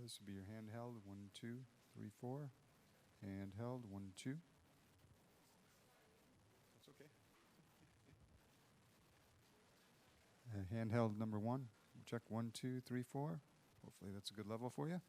This would be your handheld, 1, 2, 3, 4. Handheld, 1, 2. That's okay. Handheld number 1. Check 1, 2, 3, 4. Hopefully that's a good level for you.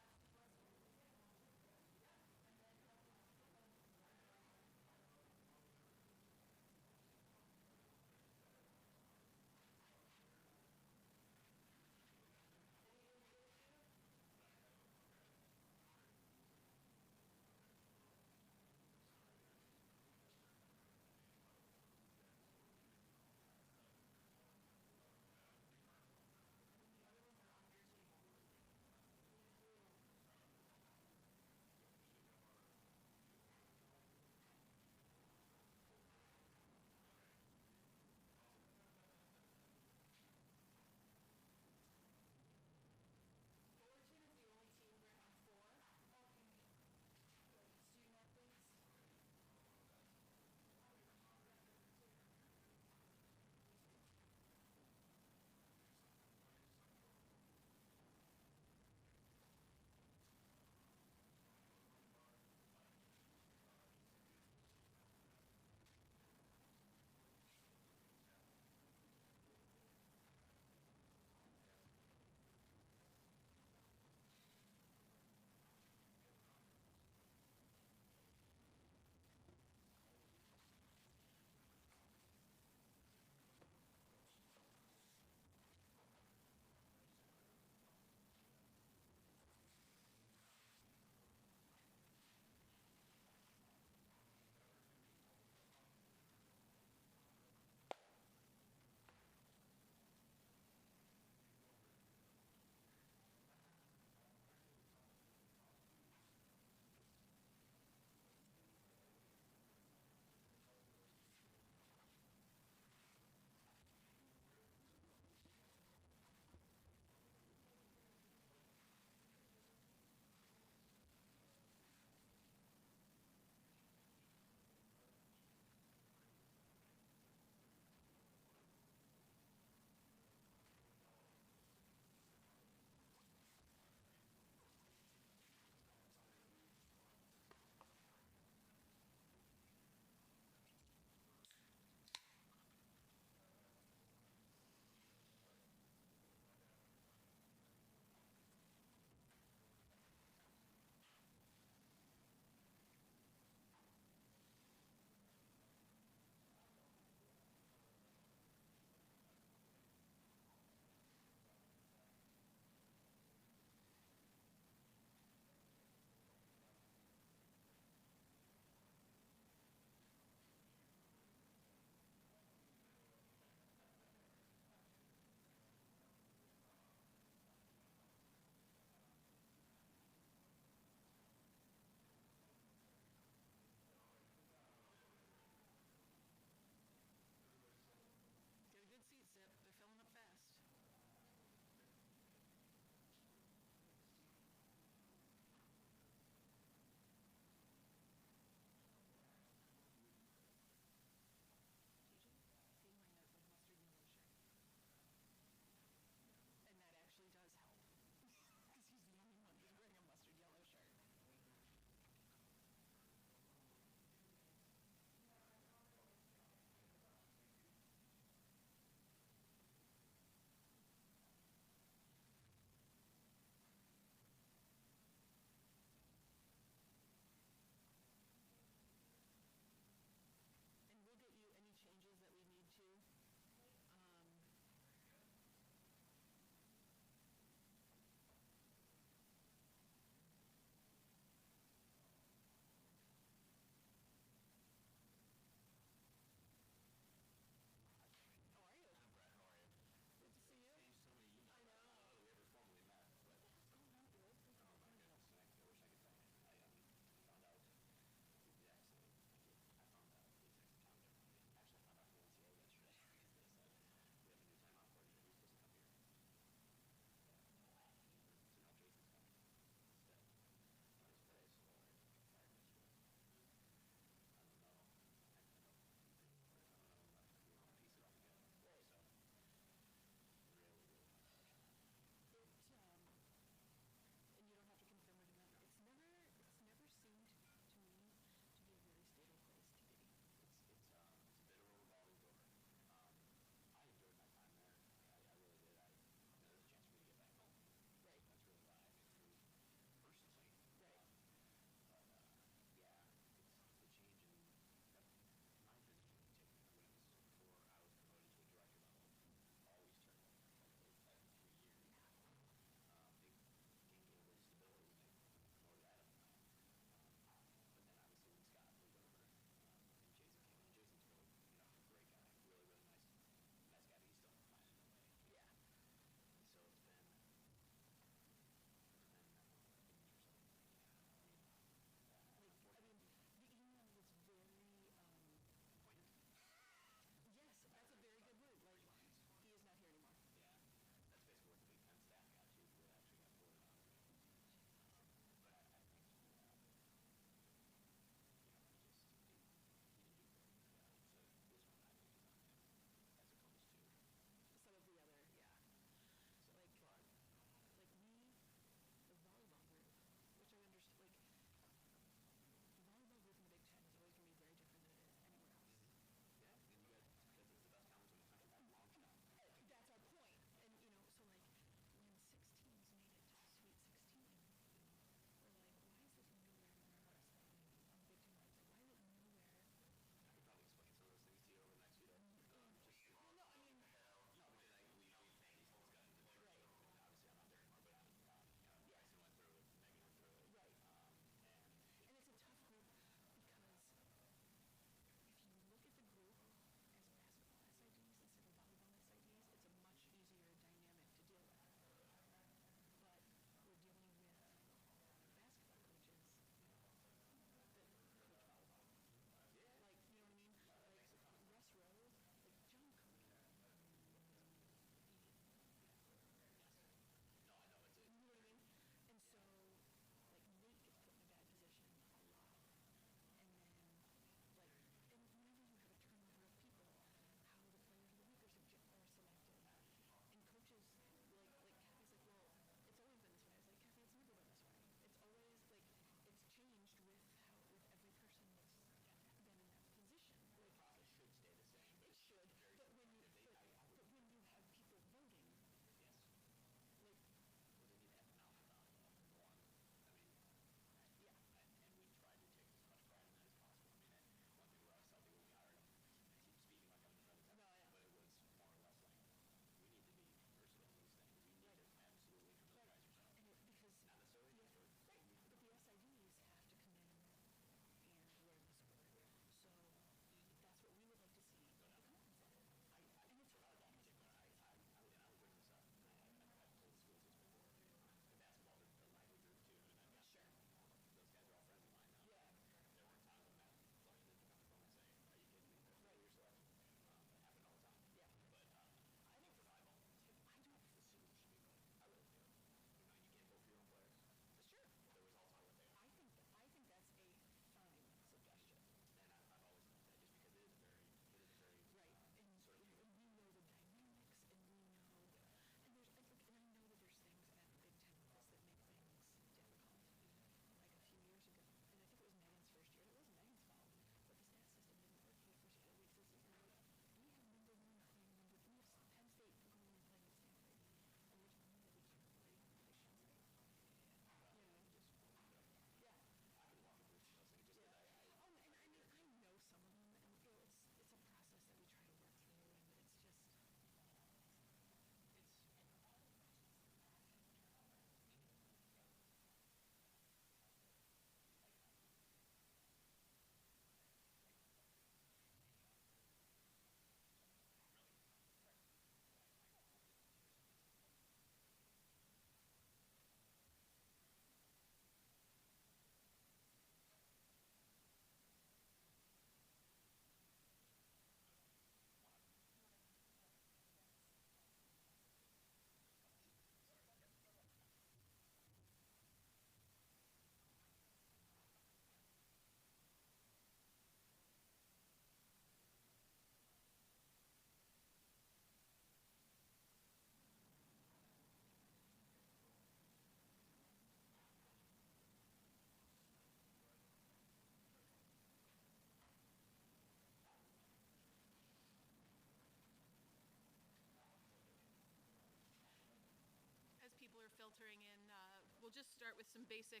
we'll just start with some basic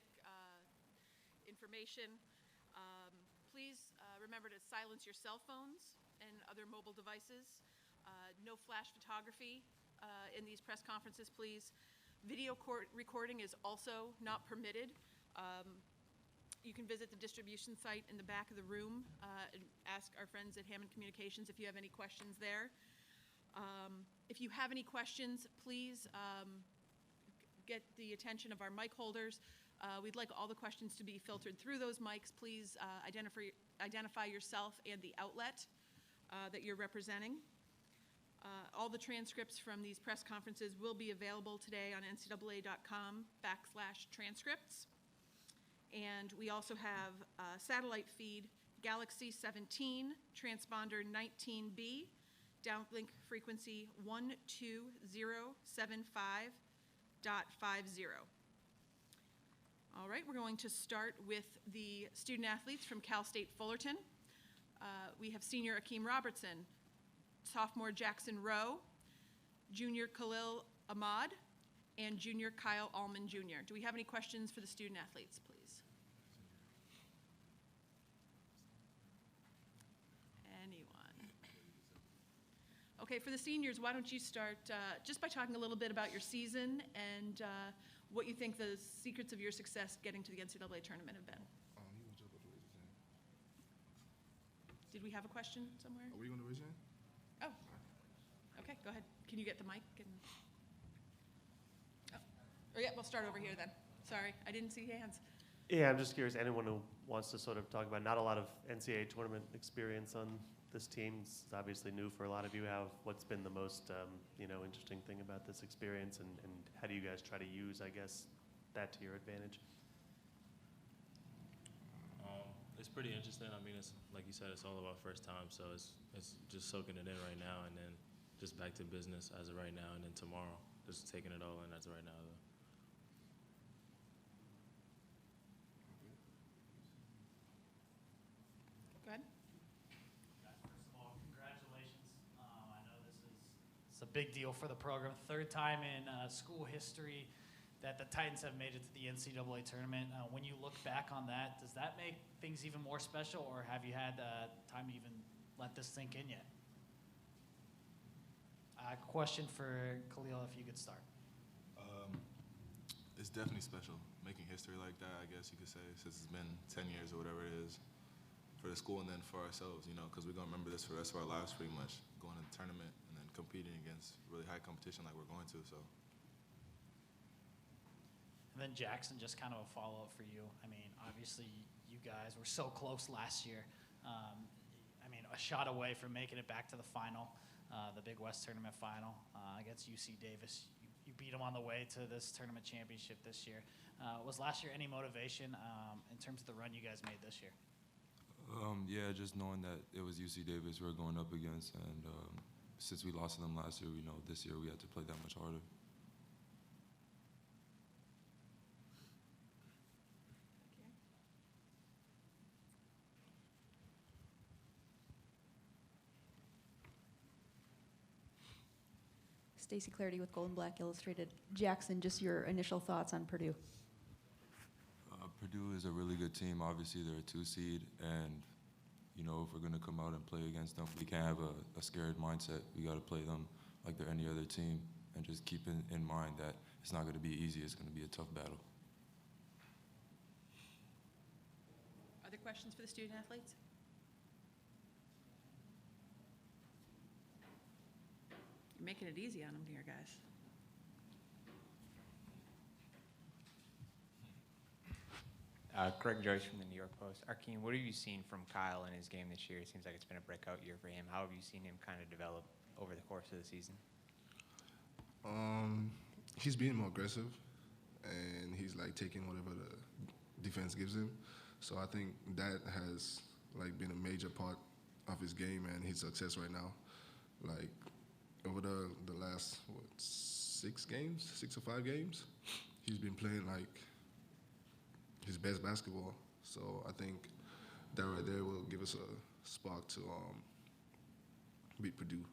information. Please remember to silence your cell phones and other mobile devices. No flash photography in these press conferences, please. Video recording is also not permitted. You can visit the distribution site in the back of the room and ask our friends at Hammond Communications if you have any questions there. If you have any questions, please get the attention of our mic holders. We'd like all the questions to be filtered through those mics. Please identify yourself and the outlet that you're representing. All the transcripts from these press conferences will be available today on ncaa.com/transcripts. And we also have a satellite feed, Galaxy 17, transponder 19B, downlink frequency 12075.50. All right, we're going to start with the student athletes from Cal State Fullerton. We have senior Akeem Robertson, sophomore Jackson Rowe, junior Khalil Ahmad, and junior Kyle Allman Jr. Do we have any questions for the student athletes, please? Anyone? Okay, for the seniors, why don't you start just by talking a little bit about your season and what you think the secrets of your success getting to the NCAA tournament have been. Did we have a question somewhere? Are we going to raise your hand? Oh, okay, go ahead. Can you get the mic? Oh, yeah, we'll start over here then. Sorry, I didn't see hands. Yeah, I'm just curious, anyone who wants to sort of talk about not a lot of NCAA tournament experience on this team. It's obviously new for a lot of you. What's been the most interesting thing about this experience, and how do you guys try to use, I guess, that to your advantage? It's pretty interesting. I mean, it's like you said, it's all about first time, so it's just soaking it in right now, and then just back to business as of right now, and then tomorrow, just taking it all in as of right now, though. Go ahead. First of all, congratulations. I know it's a big deal for the program. Third time in school history that the Titans have made it to the NCAA tournament. When you look back on that, does that make things even more special, or have you had time to even let this sink in yet? Question for Khalil, if you could start. It's definitely special. Making history like that, I guess you could say, since it's been 10 years or whatever it is, for the school and then for ourselves, because we're going to remember this for the rest of our lives pretty much, going to the tournament and then competing against really high competition like we're going to, so. And then Jackson, just kind of a follow-up for you. I mean, obviously you guys were so close last year. A shot away from making it back to the final, the Big West Tournament final against UC Davis. You beat them on the way to this tournament championship this year. Was last year any motivation in terms of the run you guys made this year? Yeah, just knowing that it was UC Davis we were going up against, and since we lost to them last year, we know this year we had to play that much harder. Stacey Clarity with Gold and Black Illustrated. Jackson, just your initial thoughts on Purdue. Purdue is a really good team. Obviously, they're a 2 seed, and if we're going to come out and play against them, we can't have a scared mindset. We got to play them like they're any other team, and just keep in mind that it's not going to be easy. It's going to be a tough battle. Other questions for the student athletes? You're making it easy on them here, guys. Greg Joyce from the New York Post. Akeem, what have you seen from Kyle in his game this year? It seems like it's been a breakout year for him. How have you seen him kind of develop over the course of the season? He's being more aggressive, and he's taking whatever the defense gives him. So I think that has been a major part of his game and his success right now. Over the last 6 or 5 games, he's been playing his best basketball. So I think that right there will give us a spark to beat Purdue.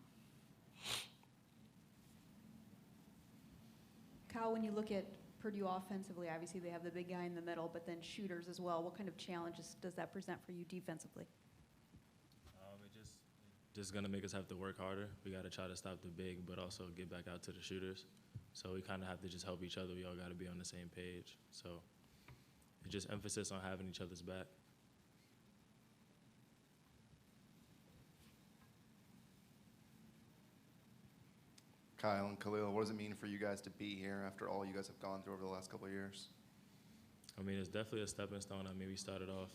Kyle, when you look at Purdue offensively, obviously they have the big guy in the middle, but then shooters as well. What kind of challenges does that present for you defensively? Just gonna make us have to work harder. We gotta try to stop the big, but also get back out to the shooters. So we kind of have to just help each other. We all gotta be on the same page. So it's just emphasis on having each other's back. Kyle and Khalil, what does it mean for you guys to be here after all you guys have gone through over the last couple of years? I mean, it's definitely a stepping stone. I mean, we started off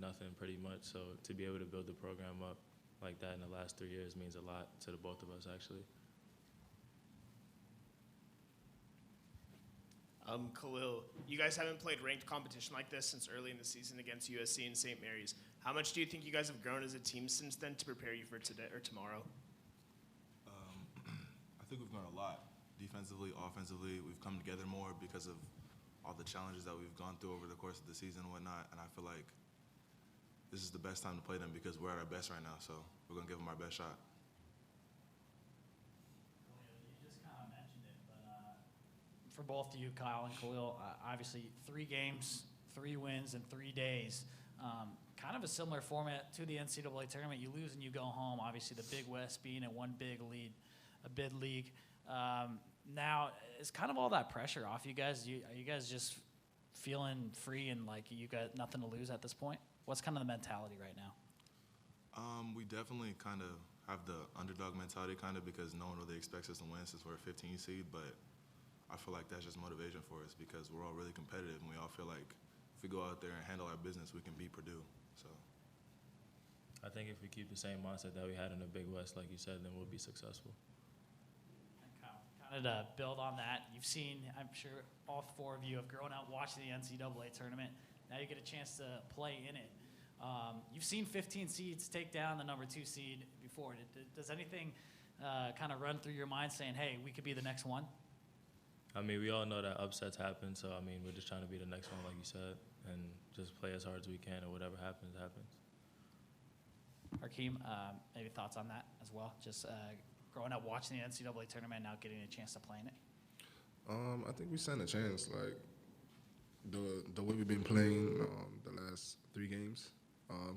nothing pretty much. So to be able to build the program up like that in the last 3 years means a lot to the both of us, actually. Khalil, you guys haven't played ranked competition like this since early in the season against USC and St. Mary's. How much do you think you guys have grown as a team since then to prepare you for today or tomorrow? I think we've grown a lot. Defensively, offensively, we've come together more because of all the challenges that we've gone through over the course of the season and whatnot. And I feel like this is the best time to play them because we're at our best right now. So we're going to give them our best shot. You just kind of mentioned it, but for both of you, Kyle and Khalil, obviously 3 games, 3 wins in 3 days. Kind of a similar format to the NCAA tournament. You lose and you go home. Obviously, the Big West being a one big lead, a bid league. Now, is kind of all that pressure off you guys? Are you guys just feeling free and like you got nothing to lose at this point? What's kind of the mentality right now? We definitely kind of have the underdog mentality kind of because no one really expects us to win since we're a 15 seed, but I feel like that's just motivation for us because we're all really competitive and we all feel like if we go out there and handle our business, we can beat Purdue. So I think if we keep the same mindset that we had in the Big West, like you said, then we'll be successful. Kind of to build on that, you've seen, I'm sure all 4 of you have grown up watching the NCAA tournament. Now you get a chance to play in it. You've seen 15 seeds take down the number 2 seed before. Does anything kind of run through your mind saying, hey, we could be the next one? I mean, we all know that upsets happen, so, I mean, we're just trying to be the next one, like you said, and just play as hard as we can, and whatever happens, happens. Hakeem, maybe thoughts on that as well? Just growing up watching the NCAA tournament, now getting a chance to play in it? I think we stand a chance. Like, the way we've been playing the last 3 games,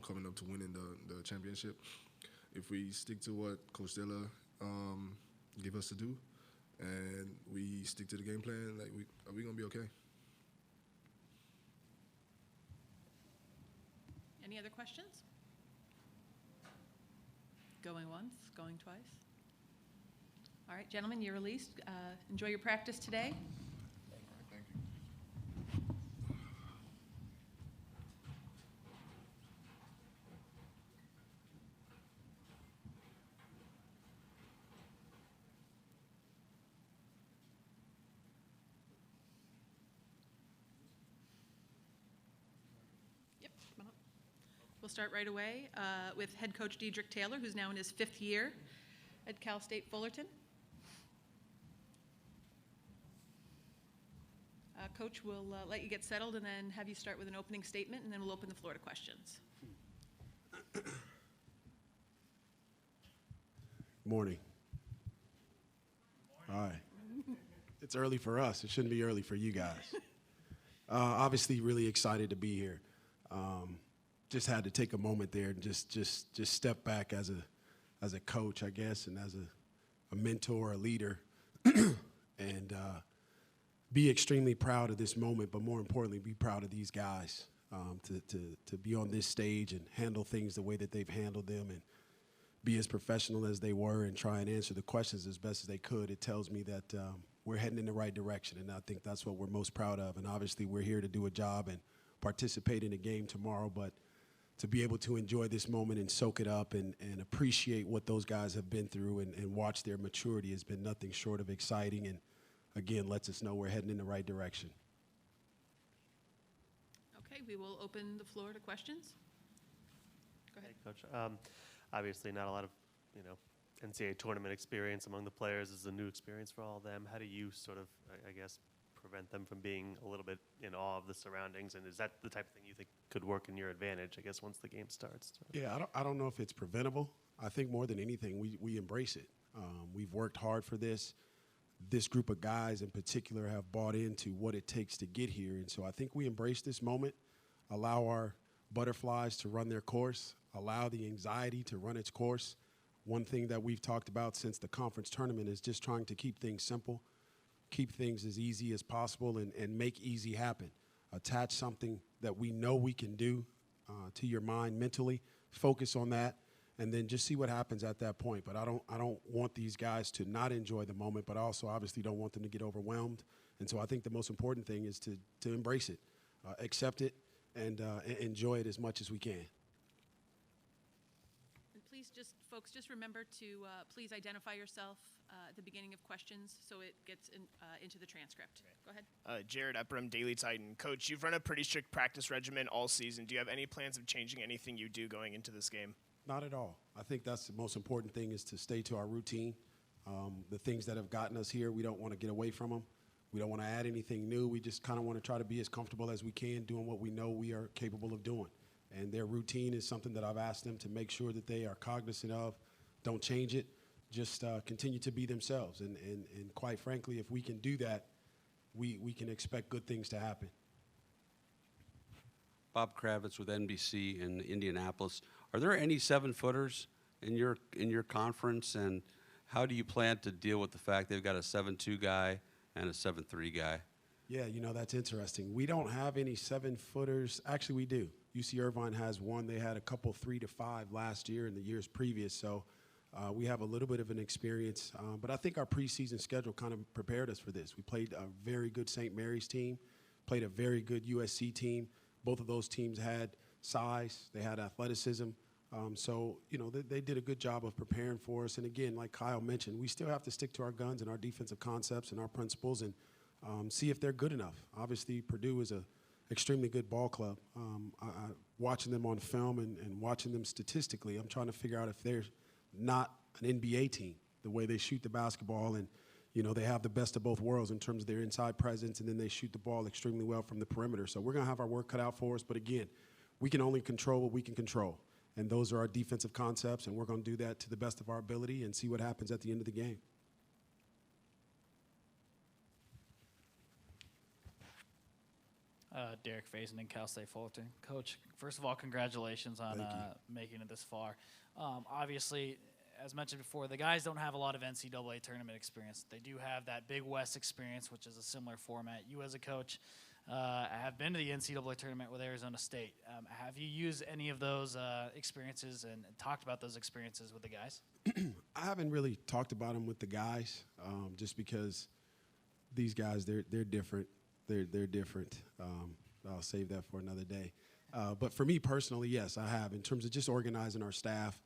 coming up to winning the championship, if we stick to what Coach Taylor give us to do, and we stick to the game plan, like we're gonna be okay. Any other questions? Going once, going twice. All right, gentlemen, you're released. Enjoy your practice today. Thank you. Yep, come on up. We'll start right away with head coach Dietrich Taylor, who's now in his 5th year at Cal State Fullerton. Coach, we'll let you get settled and then have you start with an opening statement, and then we'll open the floor to questions. Morning. All right. It's early for us. It shouldn't be early for you guys. Obviously, really excited to be here. Just had to take a moment there and just step back as a coach, I guess, and as a mentor, a leader, and be extremely proud of this moment, but more importantly, be proud of these guys to be on this stage and handle things the way that they've handled them and be as professional as they were and try and answer the questions as best as they could. It tells me that we're heading in the right direction, and I think that's what we're most proud of. And obviously, we're here to do a job and participate in a game tomorrow, but to be able to enjoy this moment and soak it up and appreciate what those guys have been through and watch their maturity has been nothing short of exciting, and again, lets us know we're heading in the right direction. Okay, we will open the floor to questions. Go ahead. Hey, Coach. Obviously, not a lot of, NCAA tournament experience among the players. This is a new experience for all of them. How do you sort of, I guess, prevent them from being a little bit in awe of the surroundings? And is that the type of thing you think could work in your advantage, I guess, once the game starts? Yeah, I don't know if it's preventable. I think more than anything, we embrace it. We've worked hard for this. this group of guys in particular have bought into what it takes to get here. And so I think we embrace this moment, allow our butterflies to run their course, allow the anxiety to run its course. One thing that we've talked about since the conference tournament is just trying to keep things simple, keep things as easy as possible, and make easy happen. Attach something that we know we can do to your mind mentally, focus on that, and then just see what happens at that point. But I don't want these guys to not enjoy the moment, but I also obviously don't want them to get overwhelmed. And so I think the most important thing is to embrace it, accept it, and enjoy it as much as we can. And please folks, just remember to please identify yourself at the beginning of questions so it gets into the transcript. Go ahead. Jared Epram, Daily Titan. Coach, you've run a pretty strict practice regimen all season. Do you have any plans of changing anything you do going into this game? Not at all. I think that's the most important thing, is to stay to our routine. The things that have gotten us here, we don't want to get away from them. We don't want to add anything new. We just kind of want to try to be as comfortable as we can doing what we know we are capable of doing. And their routine is something that I've asked them to make sure that they are cognizant of. Don't change it. Just continue to be themselves. And quite frankly, if we can do that, we can expect good things to happen. Bob Kravitz with NBC in Indianapolis. Are there any 7-footers in your conference, and how do you plan to deal with the fact they've got a 7'2" guy and a 7'3" guy? Yeah, that's interesting. We don't have any 7-footers. Actually, we do. UC Irvine has one. They had a couple 3 to 5 last year and the years previous, so we have a little bit of an experience. But I think our preseason schedule kind of prepared us for this. We played a very good St. Mary's team, played a very good USC team. Both of those teams had size. They had athleticism. So, they did a good job of preparing for us. And, again, like Kyle mentioned, we still have to stick to our guns and our defensive concepts and our principles and see if they're good enough. Obviously, Purdue is an extremely good ball club. Watching them on film and watching them statistically, I'm trying to figure out if they're not an NBA team, the way they shoot the basketball. And, they have the best of both worlds in terms of their inside presence, and then they shoot the ball extremely well from the perimeter. So we're going to have our work cut out for us. But, again, we can only control what we can control. And those are our defensive concepts, and we're going to do that to the best of our ability and see what happens at the end of the game. Derek Faison in Cal State Fullerton. Coach, first of all, congratulations on making it this far. Obviously, as mentioned before, the guys don't have a lot of NCAA tournament experience. They do have that Big West experience, which is a similar format. You as a coach have been to the NCAA tournament with Arizona State. Have you used any of those experiences and talked about those experiences with the guys? I haven't really talked about them with the guys, just because these guys, they're different. They're different. I'll save that for another day. But for me personally, yes, I have. In terms of just organizing our staff,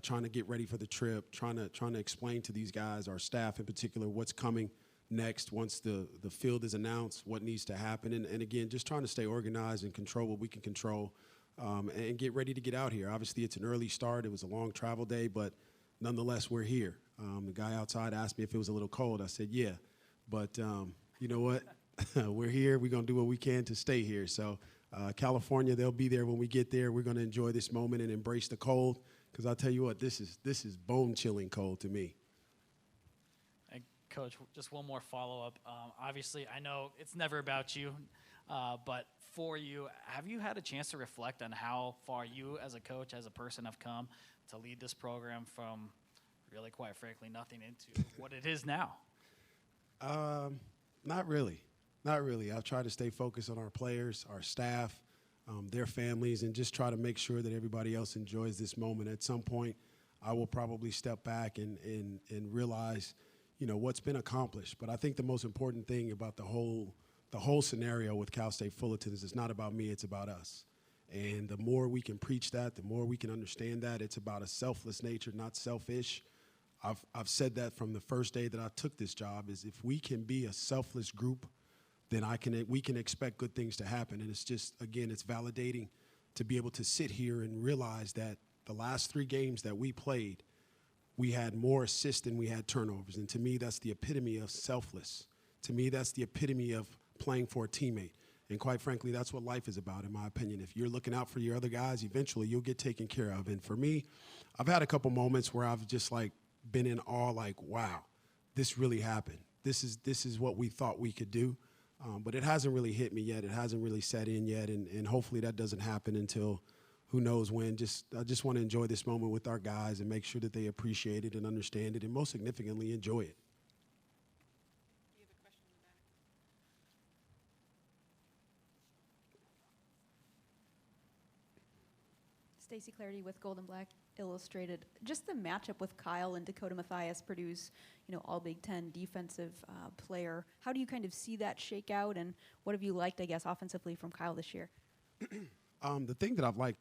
trying to get ready for the trip, trying to explain to these guys, our staff in particular, what's coming next once the field is announced, what needs to happen. And again, just trying to stay organized and control what we can control and get ready to get out here. Obviously, it's an early start. It was a long travel day, but nonetheless, we're here. The guy outside asked me if it was a little cold. I said, yeah. But you know what? We're here. We're going to do what we can to stay here. So California, they'll be there when we get there. We're going to enjoy this moment and embrace the cold, because I'll tell you what, this is bone-chilling cold to me. And Coach, just one more follow-up. Obviously, I know it's never about you, but for you, have you had a chance to reflect on how far you as a coach, as a person, have come to lead this program from really, quite frankly, nothing into what it is now? Not really. Not really. I've tried to stay focused on our players, our staff, their families, and just try to make sure that everybody else enjoys this moment. At some point, I will probably step back and realize, what's been accomplished. But I think the most important thing about the whole scenario with Cal State Fullerton is it's not about me, it's about us. And the more we can preach that, the more we can understand that. It's about a selfless nature, not selfish. I've said that from the first day that I took this job, is if we can be a selfless group, then we can expect good things to happen. And it's just, again, it's validating to be able to sit here and realize that the last 3 games that we played, we had more assists than we had turnovers. And to me, that's the epitome of selfless. To me, that's the epitome of playing for a teammate. And quite frankly, that's what life is about, in my opinion. If you're looking out for your other guys, eventually you'll get taken care of. And for me, I've had a couple moments where I've just been in awe, wow, this really happened. this is what we thought we could do. But it hasn't really hit me yet. It hasn't really set in yet, and hopefully that doesn't happen until who knows when. I just want to enjoy this moment with our guys and make sure that they appreciate it and understand it, and most significantly, enjoy it. You have a question in the back. Stacey Clarity with Gold and Black Illustrated. Just the matchup with Kyle and Dakota Mathias, Purdue's, all Big Ten defensive player. How do you kind of see that shake out, and what have you liked, I guess, offensively from Kyle this year? The thing that I've liked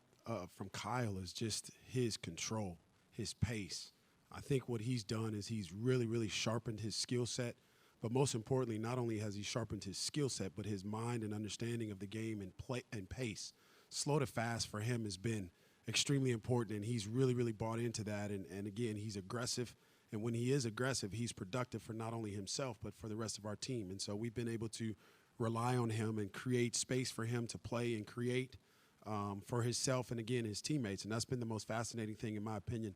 from Kyle is just his control, his pace. I think what he's done is he's really, really sharpened his skill set. But most importantly, not only has he sharpened his skill set, but his mind and understanding of the game and play and pace. Slow to fast for him has been extremely important, and he's really, really bought into that. And again, he's aggressive. And when he is aggressive, he's productive for not only himself, but for the rest of our team. And so we've been able to rely on him and create space for him to play and create for himself and, again, his teammates. And that's been the most fascinating thing, in my opinion,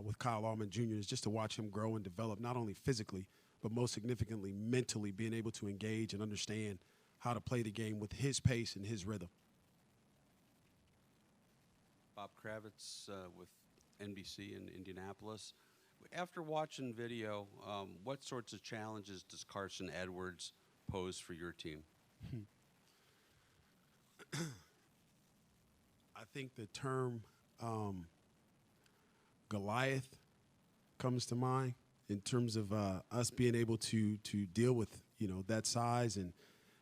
with Kyle Allman Jr. is just to watch him grow and develop, not only physically, but most significantly mentally, being able to engage and understand how to play the game with his pace and his rhythm. Bob Kravitz with NBC in Indianapolis. After watching video, what sorts of challenges does Carson Edwards pose for your team? I think the term Goliath comes to mind in terms of us being able to deal with that size and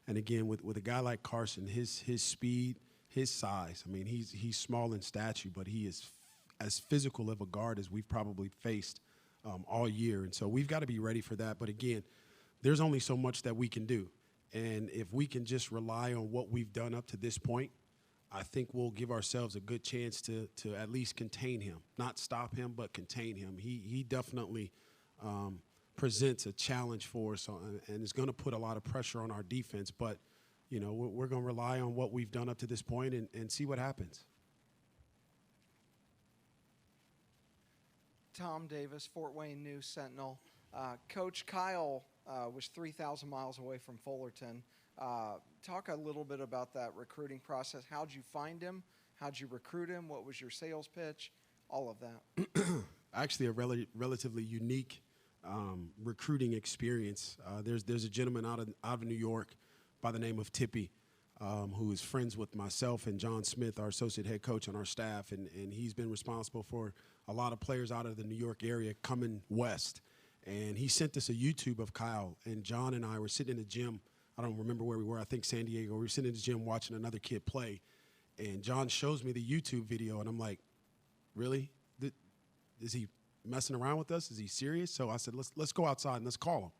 again with a guy like Carson, his speed, his size. I mean, he's small in stature, but he is as physical of a guard as we've probably faced all year, and so we've got to be ready for that. But again, there's only so much that we can do, and if we can just rely on what we've done up to this point, I think we'll give ourselves a good chance to at least contain him, not stop him, but contain him. He definitely presents a challenge for us, and is going to put a lot of pressure on our defense. But we're going to rely on what we've done up to this point and see what happens. Tom Davis, Fort Wayne News Sentinel. Coach, Kyle was 3,000 miles away from Fullerton. Talk a little bit about that recruiting process. How'd you find him? How'd you recruit him? What was your sales pitch? All of that. Actually, a relatively unique recruiting experience. There's a gentleman out of New York by the name of Tippy, who is friends with myself and John Smith, our associate head coach on our staff, and he's been responsible for a lot of players out of the New York area coming west. And he sent us a YouTube of Kyle, and John and I were sitting in the gym. I don't remember where we were. I think San Diego. We were sitting in the gym watching another kid play, and John shows me the YouTube video, and I'm like, really? Is he messing around with us? Is he serious? So I said, let's go outside and let's call him.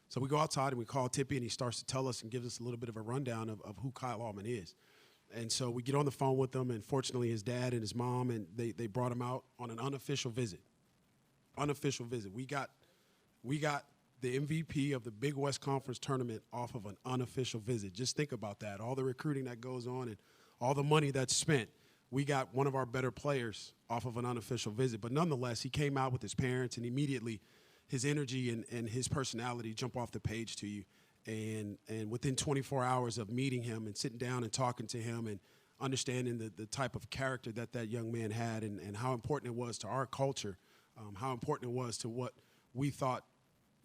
So we go outside and we call Tippy, and he starts to tell us and gives us a little bit of a rundown of who Kyle Allman is. And so we get on the phone with him, and fortunately his dad and his mom, and they brought him out on an unofficial visit. Unofficial visit. We got the MVP of the Big West Conference tournament off of an unofficial visit. Just think about that. All the recruiting that goes on and all the money that's spent. We got one of our better players off of an unofficial visit. But nonetheless, he came out with his parents, and immediately his energy and his personality jump off the page to you. And within 24 hours of meeting him and sitting down and talking to him and understanding the type of character that young man had and how important it was to our culture, how important it was to what we thought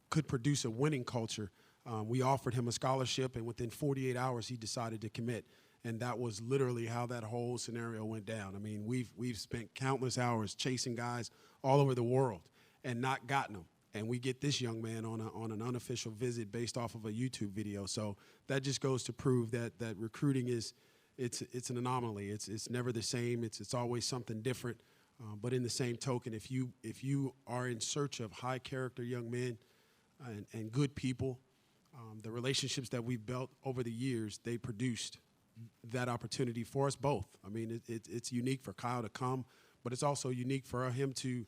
could produce a winning culture, we offered him a scholarship, and within 48 hours he decided to commit. And that was literally how that whole scenario went down. I mean, we've spent countless hours chasing guys all over the world and not gotten them. And we get this young man on an unofficial visit based off of a YouTube video. So that just goes to prove that recruiting it's an anomaly. It's never the same. It's always something different. But in the same token, if you are in search of high character young men and good people, the relationships that we've built over the years, they produced that opportunity for us both. I mean, it's unique for Kyle to come, but it's also unique for him to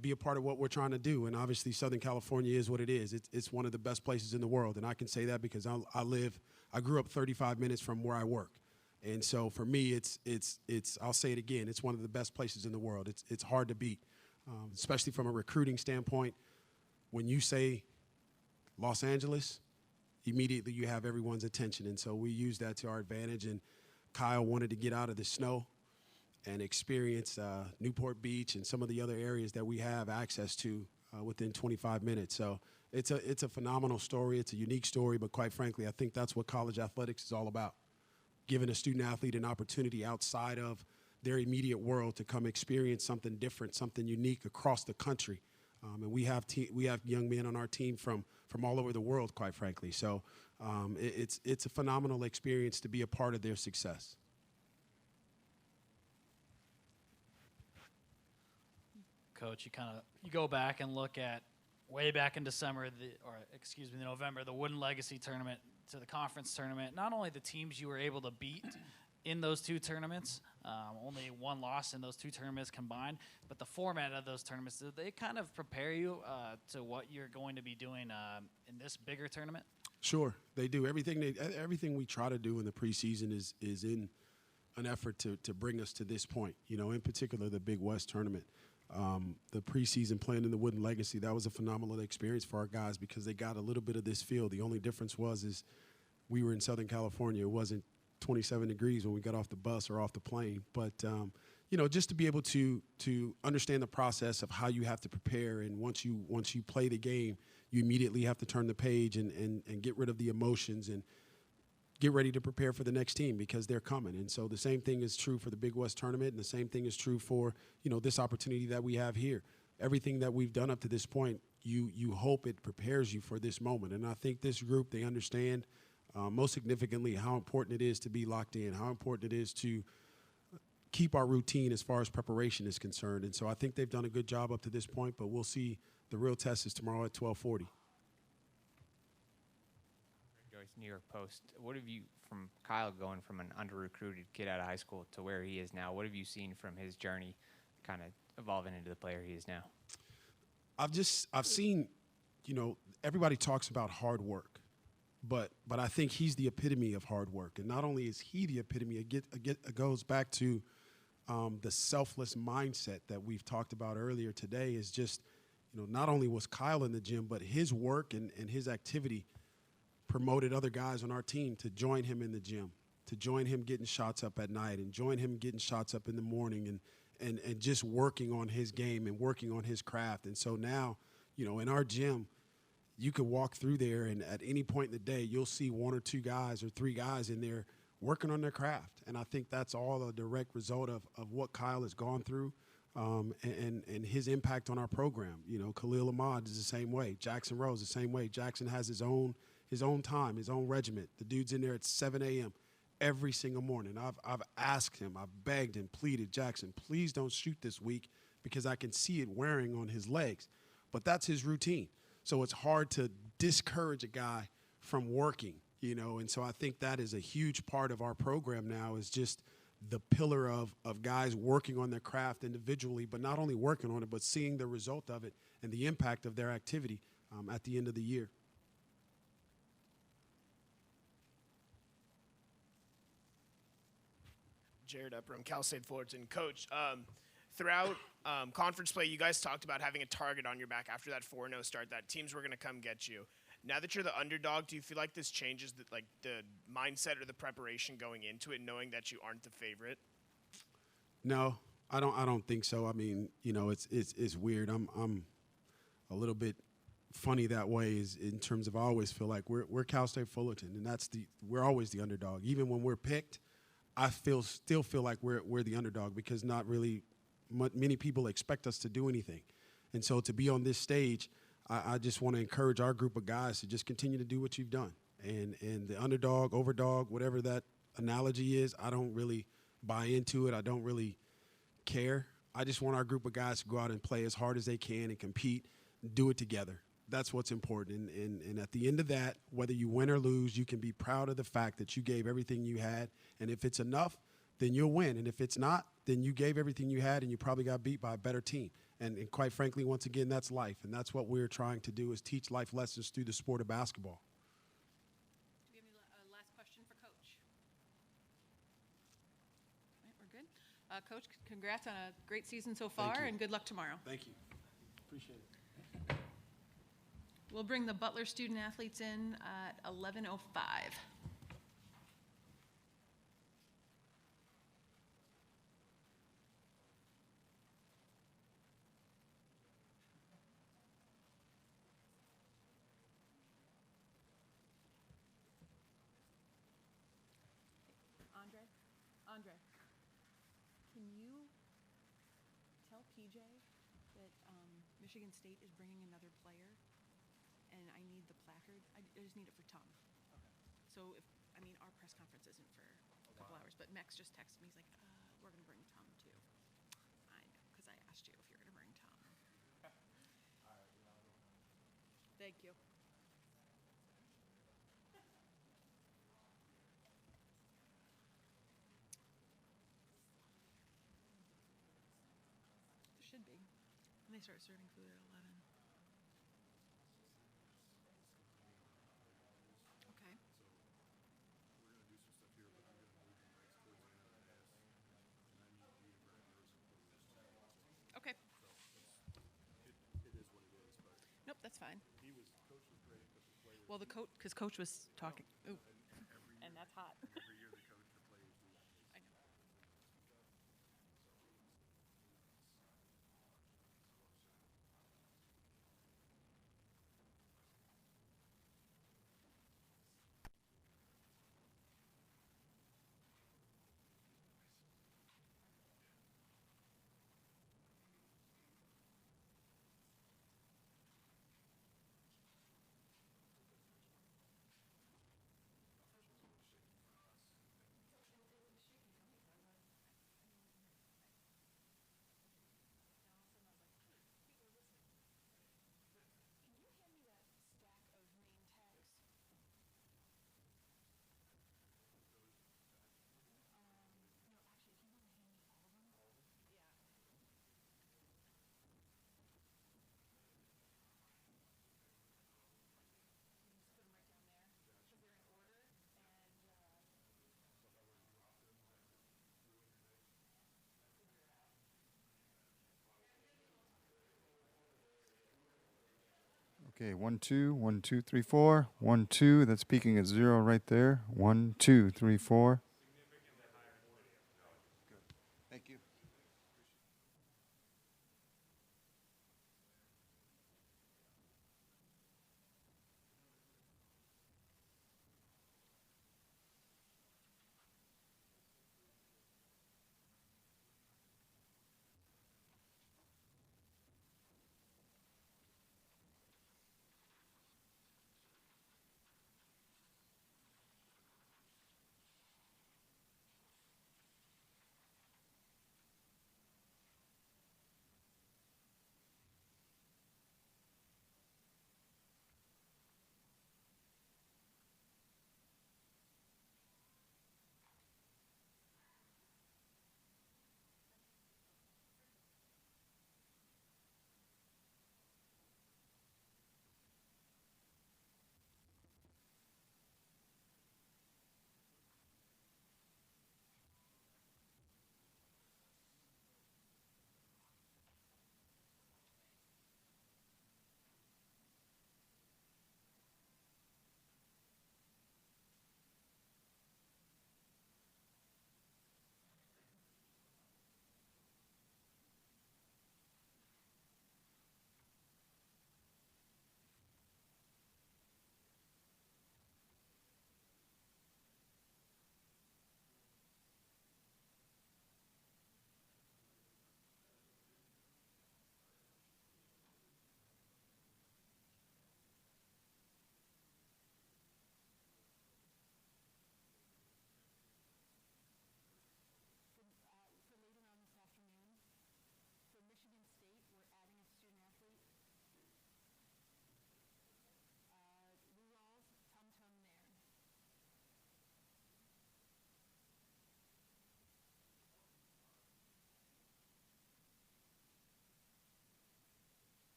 be a part of what we're trying to do. And obviously Southern California is what it is. It's one of the best places in the world. And I can say that because I grew up 35 minutes from where I work. And so for me, it's I'll say it again, it's one of the best places in the world. It's hard to beat, especially from a recruiting standpoint. When you say Los Angeles, immediately you have everyone's attention. And so we use that to our advantage. And Kyle wanted to get out of the snow and experience Newport Beach and some of the other areas that we have access to within 25 minutes. So it's a phenomenal story. It's a unique story, but quite frankly, I think that's what college athletics is all about, giving a student athlete an opportunity outside of their immediate world to come experience something different, something unique across the country. And we have young men on our team from all over the world, quite frankly. So it's a phenomenal experience to be a part of their success. Coach, you go back and look at way back in November, the Wooden Legacy tournament to the conference tournament. Not only the teams you were able to beat in those two tournaments, only one loss in those two tournaments combined, but the format of those tournaments, do they kind of prepare you to what you're going to be doing in this bigger tournament? Sure, they do. Everything we try to do in the preseason is in an effort to bring us to this point. You know, in particular, the Big West tournament. The preseason playing in the Wooden Legacy, that was a phenomenal experience for our guys because they got a little bit of this feel. The only difference is we were in Southern California. It wasn't 27 degrees when we got off the bus or off the plane. But, you know, just to be able to understand the process of how you have to prepare, and once you play the game, you immediately have to turn the page and get rid of the emotions and get ready to prepare for the next team because they're coming. And so the same thing is true for the Big West tournament, and the same thing is true for, you know, this opportunity that we have here. Everything that we've done up to this point, you hope it prepares you for this moment. And I think this group, they understand most significantly how important it is to be locked in, how important it is to keep our routine as far as preparation is concerned. And so I think they've done a good job up to this point, but we'll see. The real test is tomorrow at 12:40. New York Post. What have you, from Kyle going from an under-recruited kid out of high school to where he is now, what have you seen from his journey kind of evolving into the player he is now? I've seen, you know, everybody talks about hard work, but I think he's the epitome of hard work. And not only is he the epitome, it goes back to the selfless mindset that we've talked about earlier today. Is just, you know, not only was Kyle in the gym, but his work and his activity promoted other guys on our team to join him in the gym, to join him getting shots up at night and join him getting shots up in the morning and just working on his game and working on his craft. And so now, you know, in our gym, you could walk through there and at any point in the day, you'll see one or two guys or three guys in there working on their craft. And I think that's all a direct result of what Kyle has gone through and his impact on our program. You know, Khalil Ahmad is the same way. Jackson Rose the same way. Jackson has his own time, his own regiment. The dude's in there at 7 a.m. every single morning. I've asked him, I've begged him, pleaded, Jackson, please don't shoot this week because I can see it wearing on his legs. But that's his routine. So it's hard to discourage a guy from working, you know. And so I think that is a huge part of our program now, is just the pillar of guys working on their craft individually, but not only working on it, but seeing the result of it and the impact of their activity at the end of the year. Jared Upram, Cal State Fullerton. Coach, throughout conference play, you guys talked about having a target on your back after that 4-0 start, that teams were going to come get you. Now that you're the underdog, do you feel like this changes the mindset or the preparation going into it, knowing that you aren't the favorite? No, I don't think so. I mean, you know, it's weird. I'm a little bit funny that way, is in terms of I always feel like we're Cal State Fullerton, and we're always the underdog. Even when we're picked, I still feel like we're the underdog because not really many people expect us to do anything. And so to be on this stage, I just want to encourage our group of guys to just continue to do what you've done. And the underdog, overdog, whatever that analogy is, I don't really buy into it. I don't really care. I just want our group of guys to go out and play as hard as they can and compete, do it together. That's what's important. And at the end of that, whether you win or lose, you can be proud of the fact that you gave everything you had. And if it's enough, then you'll win. And if it's not, then you gave everything you had and you probably got beat by a better team. And quite frankly, once again, that's life. And that's what we're trying to do, is teach life lessons through the sport of basketball. Do we have any last question for Coach? All right, we're good. Coach, congrats on a great season so far, and good luck tomorrow. Thank you. Appreciate it. We'll bring the Butler student athletes in at 11:05. Andre, can you tell PJ that Michigan State is bringing another player, and I need the placard. I just need it for Tom. Okay. So our press conference isn't for a couple hours, but Max just texted me. He's like, we're going to bring Tom too. I know, because I asked you if you're going to bring Tom. Thank you. Should be. And they start serving food at 11. Okay. Okay. Nope, that's fine. Well, because coach was talking. Ooh. And that's hot. I know. Okay, 1 2 1 2 3 4 1 2. That's peaking at 0 right there. 1 2 3 4. Thank you.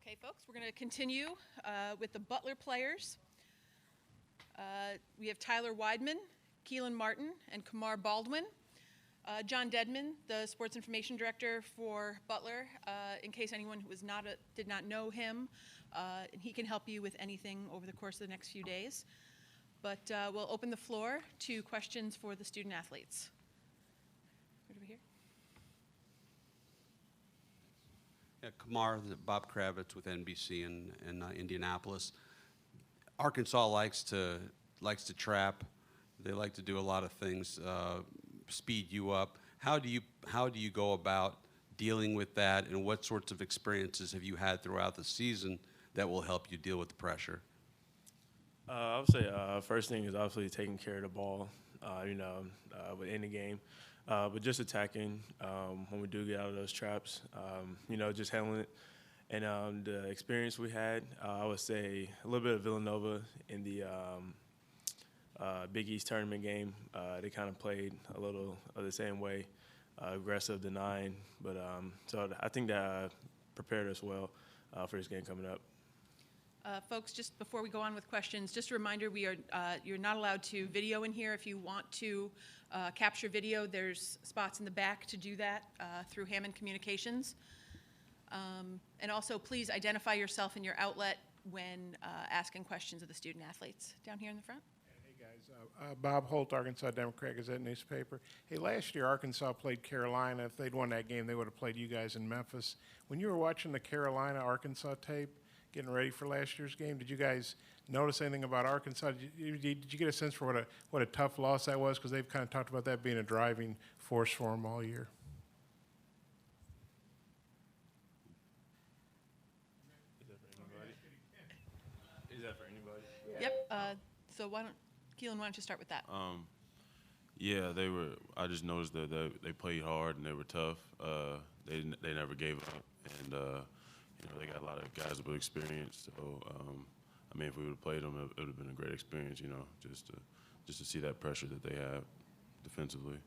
Okay, folks, we're going to continue with the Butler players. We have Tyler Weidman, Keelan Martin, and Kamar Baldwin. John Dedman, the sports information director for Butler, in case anyone who did not know him, he can help you with anything over the course of the next few days. But we'll open the floor to questions for the student athletes. Right over here. Yeah, Kamar, Bob Kravitz with NBC in Indianapolis. Arkansas likes to trap. They like to do a lot of things, speed you up. How do you go about dealing with that, and what sorts of experiences have you had throughout the season that will help you deal with the pressure? I would say first thing is obviously taking care of the ball, within the game. But just attacking when we do get out of those traps, just handling it. And the experience we had, I would say a little bit of Villanova in the Big East tournament game. They kind of played a little of the same way, aggressive, denying. But so I think that prepared us well for this game coming up. Folks, just before we go on with questions, just a reminder, you're not allowed to video in here. If you want to capture video, there's spots in the back to do that through Hammond Communications. And also, please identify yourself and your outlet when asking questions of the student athletes. Down here in the front. Hey guys, Bob Holt, Arkansas Democrat Gazette newspaper. Hey, last year Arkansas played Carolina. If they'd won that game, they would have played you guys in Memphis. When you were watching the Carolina-Arkansas tape, getting ready for last year's game, did you guys notice anything about Arkansas? Did you get a sense for what a tough loss that was? Because they've kind of talked about that being a driving force for them all year. Is that for anybody? Yep. So Keelan, why don't you start with that? Yeah, I just noticed that they played hard and they were tough. They never gave up, and they got a lot of guys with experience. So if we would have played them, it would have been a great experience. Just to see that pressure that they have defensively.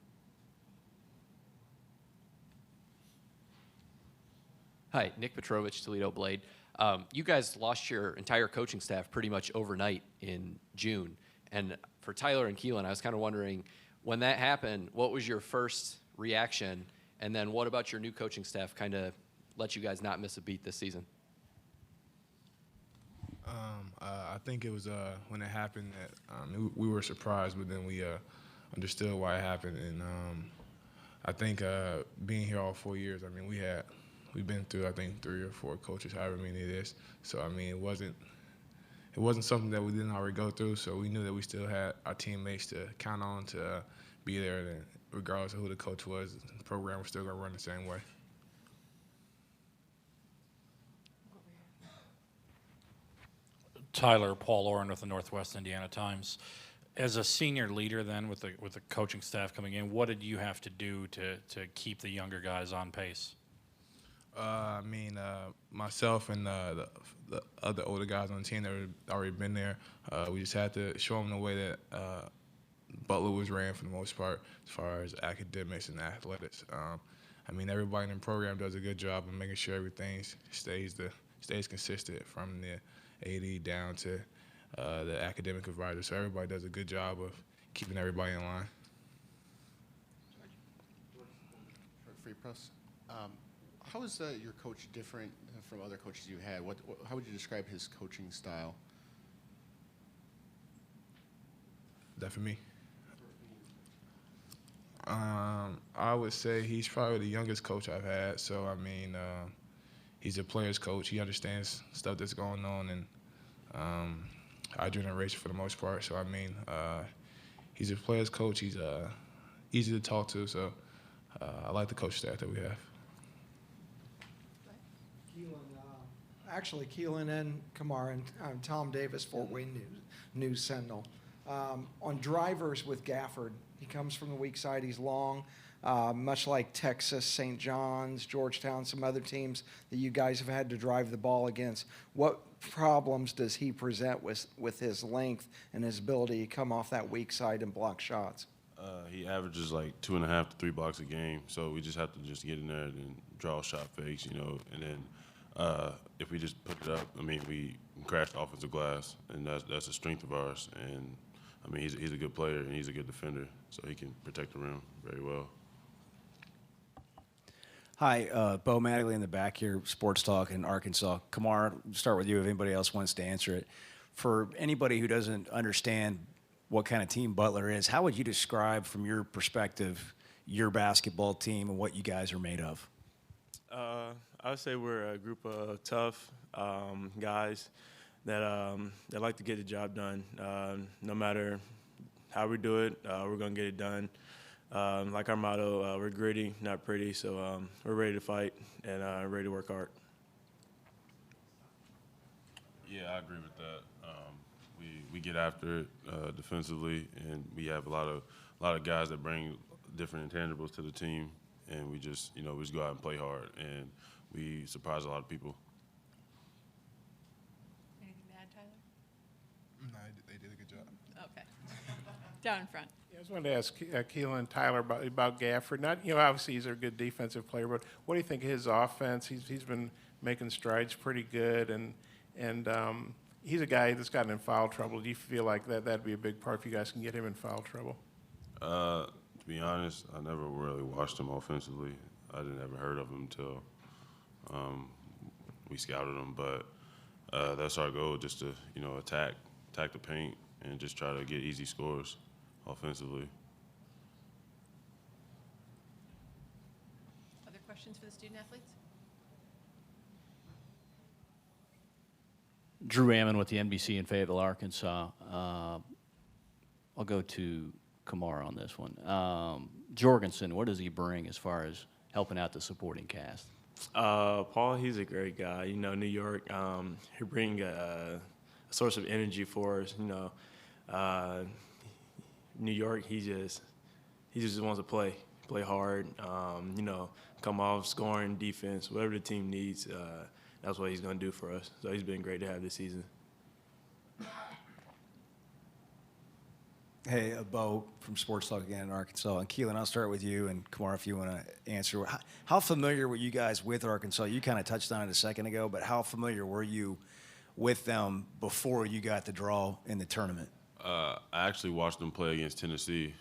Hi, Nick Petrovich, Toledo Blade. You guys lost your entire coaching staff pretty much overnight in June. And for Tyler and Keelan, I was kind of wondering, when that happened, what was your first reaction? And then what about your new coaching staff kind of let you guys not miss a beat this season? I think it was when it happened that we were surprised, but then we understood why it happened. And I think being here all 4 years, we've been through, I think, 3 or 4 coaches, however many it is. So, it wasn't something that we didn't already go through. So we knew that we still had our teammates to count on to be there. And regardless of who the coach was, the program was still going to run the same way. Tyler, Paul Oren with the Northwest Indiana Times. As a senior leader then with the coaching staff coming in, what did you have to do to keep the younger guys on pace? Myself and the other older guys on the team that had already been there, we just had to show them the way that Butler was ran for the most part as far as academics and athletics. Everybody in the program does a good job of making sure everything stays consistent from the AD down to the academic advisor. So everybody does a good job of keeping everybody in line. Free Press. How is your coach different from other coaches you had? How would you describe his coaching style? That for me? I would say he's probably the youngest coach I've had. So, he's a player's coach. He understands stuff that's going on in our generation for the most part. So, he's a player's coach. He's easy to talk to. So, I like the coach staff that we have. Keelan and Kamar and Tom Davis, Fort Wayne News Sentinel. On drivers with Gaffur, he comes from the weak side. He's long, much like Texas, St. John's, Georgetown, some other teams that you guys have had to drive the ball against. What problems does he present with his length and his ability to come off that weak side and block shots? He averages like 2.5 to 3 blocks a game, so we just have to just get in there and draw shot fakes, and then if we just put it up, I mean, we crashed offensive glass, and that's a strength of ours. And I mean, he's a good player and he's a good defender, so he can protect the rim very well. Hi, Bo Mattingly in the back here, Sports Talk in Arkansas. Kamar, start with you if anybody else wants to answer it. For anybody who doesn't understand what kind of team Butler is, how would you describe from your perspective your basketball team and what you guys are made of? I would say we're a group of tough guys that like to get the job done. No matter how we do it, we're going to get it done. Like our motto, we're gritty, not pretty, so we're ready to fight and ready to work hard. Yeah, I agree with that. We get after it defensively, and we have a lot of guys that bring different intangibles to the team, and we just go out and play hard, and we surprise a lot of people. Anything to add, Tyler? No, they did a good job. Okay. Down in front. Yeah, I just wanted to ask Keelan and Tyler about Gaffur. Not, obviously he's a good defensive player, but what do you think of his offense? He's been making strides pretty good, and he's a guy that's gotten in foul trouble. Do you feel like that'd be a big part if you guys can get him in foul trouble? To be honest, I never really watched him offensively. I didn't ever heard of him until we scouted him. But that's our goal, just to attack the paint and just try to get easy scores offensively. Other questions for the student athletes? Drew Ammon with the NBC in Fayetteville, Arkansas. I'll go to Kamar on this one. Jorgensen, what does he bring as far as helping out the supporting cast? Paul, he's a great guy. New York, he brings a source of energy for us. New York, he just wants to play hard. Come off scoring, defense, whatever the team needs. That's what he's going to do for us. So he's been great to have this season. Hey, Bo from Sports Talk again in Arkansas. And Keelan, I'll start with you, and Kamar, if you want to answer. How familiar were you guys with Arkansas? You kind of touched on it a second ago, but how familiar were you with them before you got the draw in the tournament? I actually watched them play against Tennessee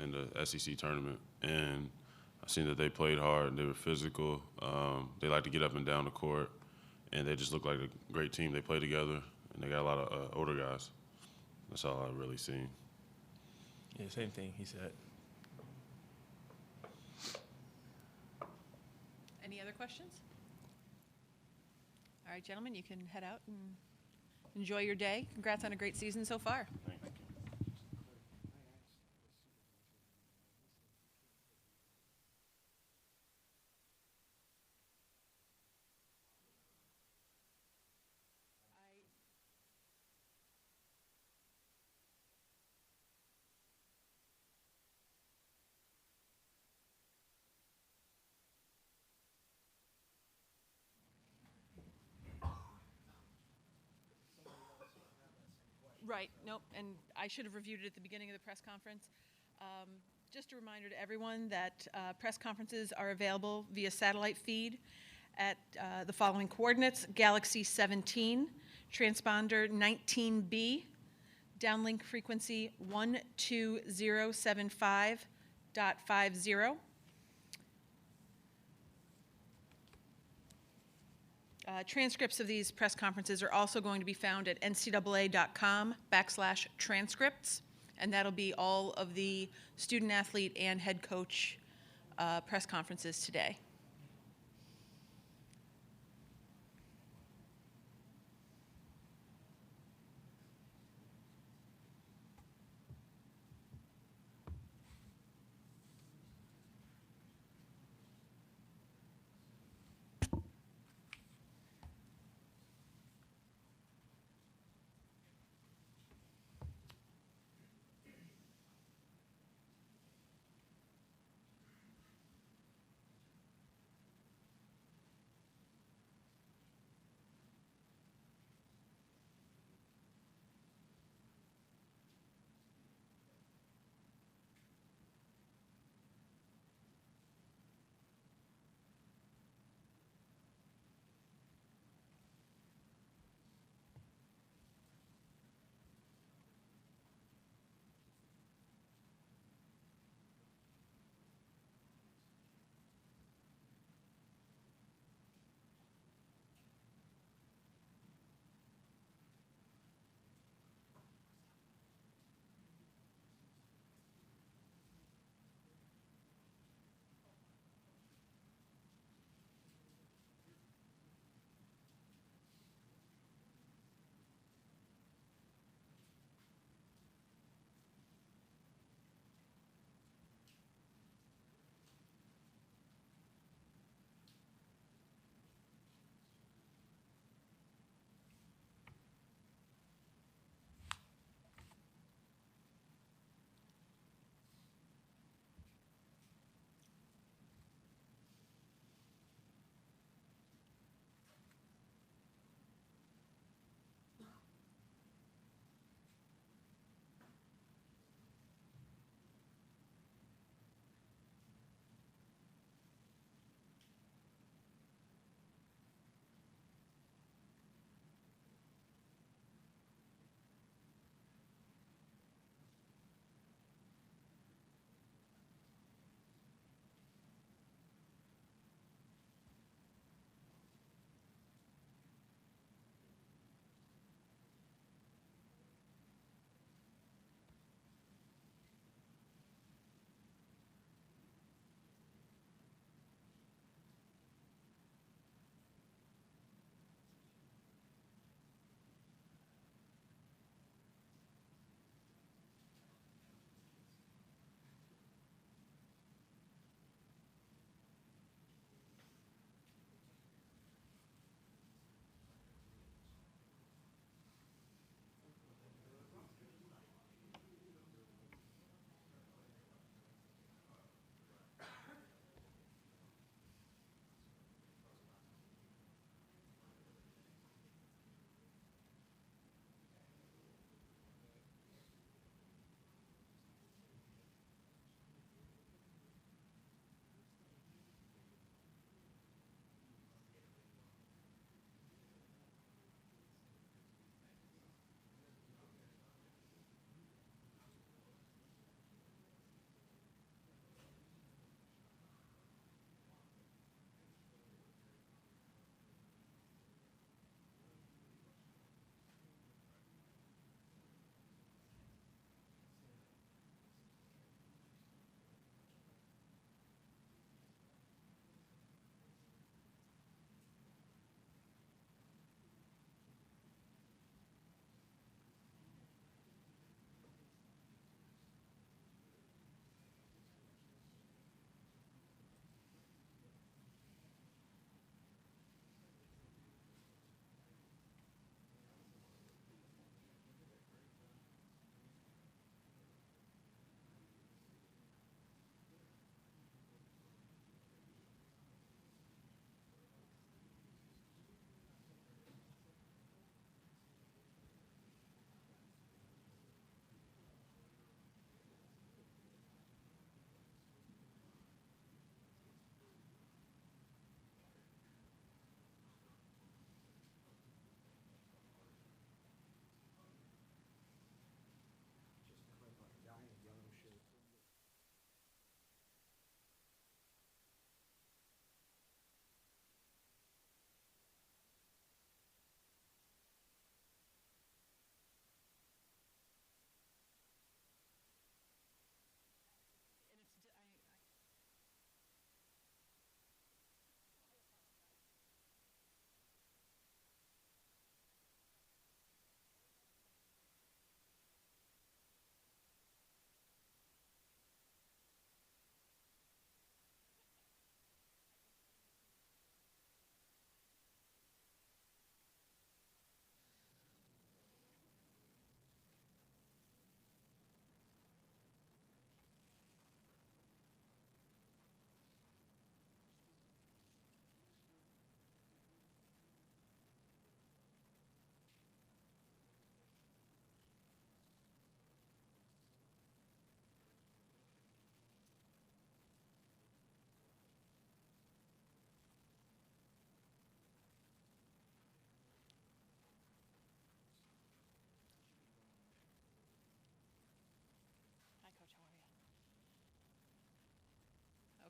in the SEC tournament, and I seen that they played hard. They were physical. They like to get up and down the court, and they just look like a great team. They play together, and they got a lot of older guys. That's all I really seen. Yeah, same thing he said. Any other questions? All right, gentlemen, you can head out and enjoy your day. Congrats on a great season so far. Thank you. Right, nope, and I should have reviewed it at the beginning of the press conference. Just a reminder to everyone that press conferences are available via satellite feed at the following coordinates: Galaxy 17, transponder 19B, downlink frequency 12075.50. Transcripts of these press conferences are also going to be found at ncaa.com/transcripts, and that'll be all of the student athlete and head coach press conferences today.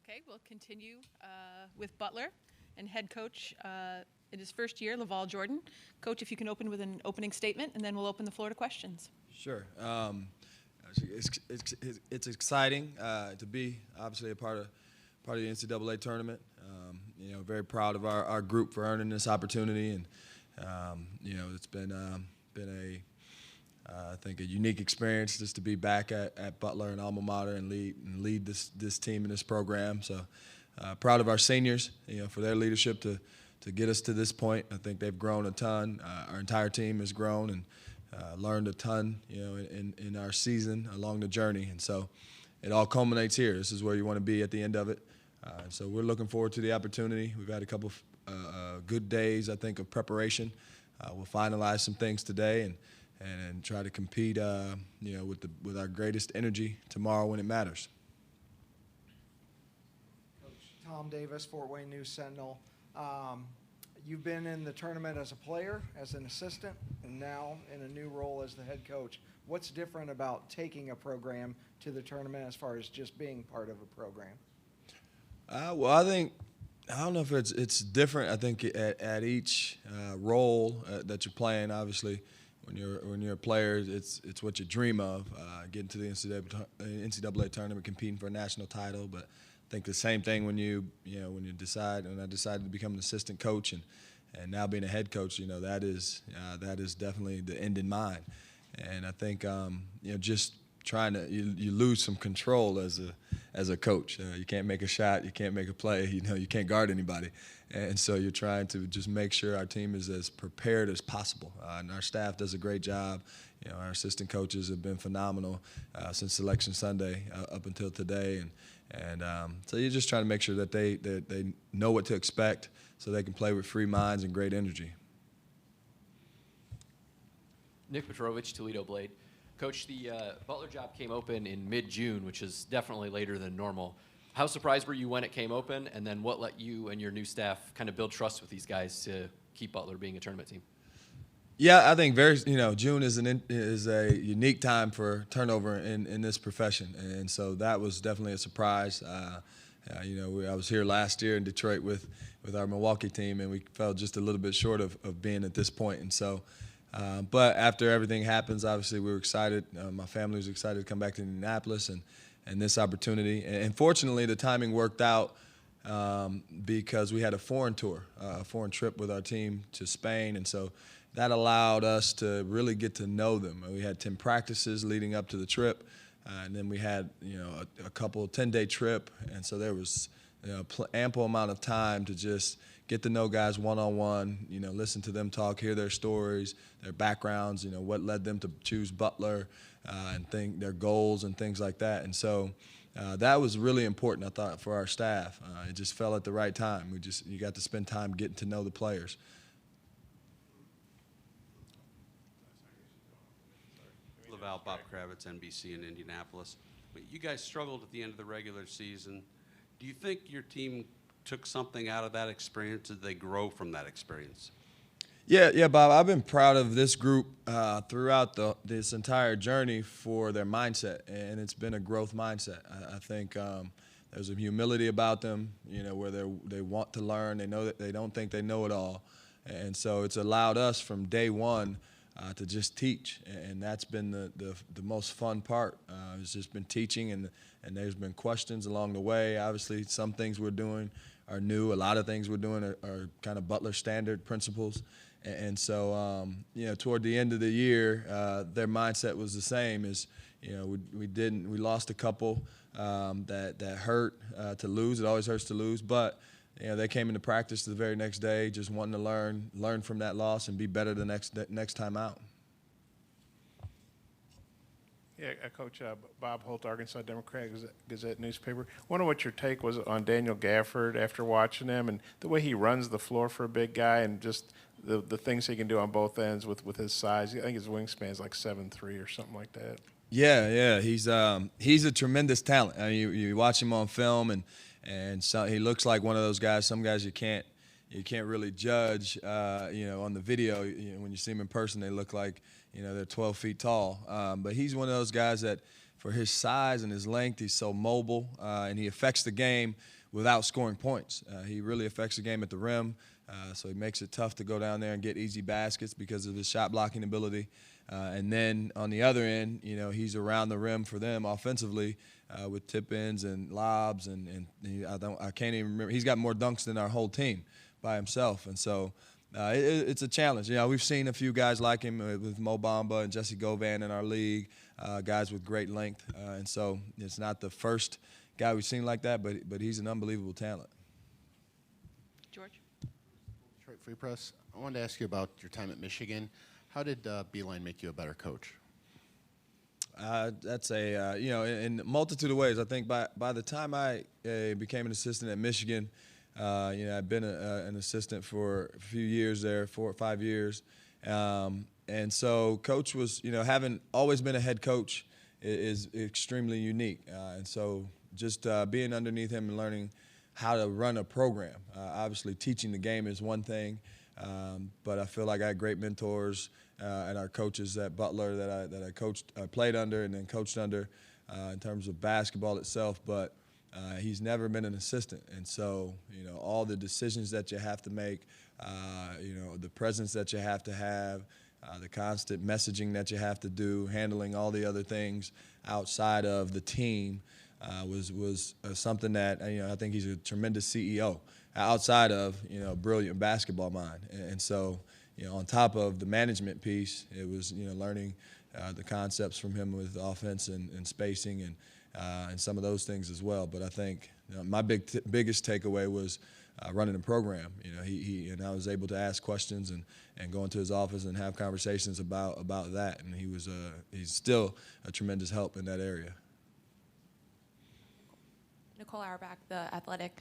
Okay, we'll continue with Butler and head coach in his first year, Laval Jordan. Coach, if you can open with an opening statement, and then we'll open the floor to questions. Sure. It's exciting to be obviously a part of the NCAA tournament. Very proud of our group for earning this opportunity, and it's been I think a unique experience just to be back at Butler and alma mater and lead this team and this program. So proud of our seniors, for their leadership to get us to this point. I think they've grown a ton. Our entire team has grown and learned a ton, in our season along the journey. And so it all culminates here. This is where you want to be at the end of it. So we're looking forward to the opportunity. We've had a couple good days, I think, of preparation. We'll finalize some things today and try to compete, with our greatest energy tomorrow when it matters. Coach Tom Davis, Fort Wayne News Sentinel. You've been in the tournament as a player, as an assistant, and now in a new role as the head coach. What's different about taking a program to the tournament as far as just being part of a program? Well, I don't know if it's different. I think at each role that you're playing, obviously, when you're a player, it's what you dream of, getting to the NCAA tournament, competing for a national title. But I think the same thing when I decided to become an assistant coach and now being a head coach, that is definitely the end in mind. And I think just trying to you lose some control as a coach. You can't make a shot, you can't make a play, you can't guard anybody. And so you're trying to just make sure our team is as prepared as possible. And our staff does a great job. Our assistant coaches have been phenomenal since Selection Sunday up until today. And so you're just trying to make sure that they know what to expect so they can play with free minds and great energy. Nick Petrovich, Toledo Blade. Coach, the Butler job came open in mid-June, which is definitely later than normal. How surprised were you when it came open, and then what let you and your new staff kind of build trust with these guys to keep Butler being a tournament team? Yeah, I think June is a unique time for turnover in this profession, and so that was definitely a surprise. I was here last year in Detroit with our Milwaukee team, and we fell just a little bit short of being at this point, and so. But after everything happens, obviously we were excited. My family was excited to come back to Indianapolis and this opportunity. And fortunately, the timing worked out because we had a foreign tour, a foreign trip with our team to Spain. And so that allowed us to really get to know them. We had 10 practices leading up to the trip. And then we had, a couple 10-day trip. And so there was ample amount of time to just get to know guys one-on-one, listen to them talk, hear their stories, their backgrounds, what led them to choose Butler, and their goals and things like that. And so that was really important, I thought, for our staff. It just fell at the right time. You got to spend time getting to know the players. Laval, Bob Kravitz, NBC in Indianapolis. You guys struggled at the end of the regular season. Do you think your team took something out of that experience? Did they grow from that experience? Yeah, Bob. I've been proud of this group throughout this entire journey for their mindset, and it's been a growth mindset. I think there's a humility about them, where they want to learn. They know that they don't think they know it all, and so it's allowed us from day one to just teach, and that's been the most fun part. It's just been teaching, and there's been questions along the way. Obviously, some things we're doing are new. A lot of things we're doing are kind of Butler standard principles. And so, toward the end of the year, their mindset was the same. We lost a couple that hurt to lose. It always hurts to lose, but they came into practice the very next day, just wanting to learn from that loss and be better the next time out. Yeah, Coach Bob Holt, Arkansas Democrat Gazette newspaper. Wonder what your take was on Daniel Gaffur after watching him and the way he runs the floor for a big guy and just the things he can do on both ends with his size. I think his wingspan is like 7'3" or something like that. Yeah, he's a tremendous talent. I mean, you watch him on film and so he looks like one of those guys. Some guys you can't really judge, on the video. When you see him in person, they look like, they're 12 feet tall. But he's one of those guys that, for his size and his length. He's so mobile, and he affects the game without scoring points. He really affects the game at the rim, so he makes it tough to go down there and get easy baskets because of his shot blocking ability. And then on the other end, you know, he's around the rim for them offensively with tip-ins and lobs, and I can't even remember. He's got more dunks than our whole team by himself, and so it's a challenge. You know, we've seen a few guys like him with Mo Bamba and Jesse Govan in our league, guys with great length, and so it's not the first guy we've seen like that, but he's an unbelievable talent. George? Detroit Free Press. I wanted to ask you about your time at Michigan. How did Beeline make you a better coach? That's you know, in a multitude of ways. I think by the time I became an assistant at Michigan, you know, I've been an assistant for a few years there, 4 or 5 years. And so coach was, you know, having always been a head coach is extremely unique. And so just being underneath him and learning how to run a program. Obviously teaching the game is one thing, but I feel like I had great mentors and our coaches at Butler that I played under and then coached under in terms of basketball itself. But he's never been an assistant, and so you know all the decisions that you have to make, you know the presence that you have to have, the constant messaging that you have to do, handling all the other things outside of the team was something that you know I think he's a tremendous CEO outside of you know brilliant basketball mind, and so you know on top of the management piece, it was you know learning the concepts from him with offense and spacing and some of those things as well. But I think you know, my biggest takeaway was running a program. You know, he and I was able to ask questions and go into his office and have conversations about that. And he's still a tremendous help in that area. Nicole Auerbach, The Athletic.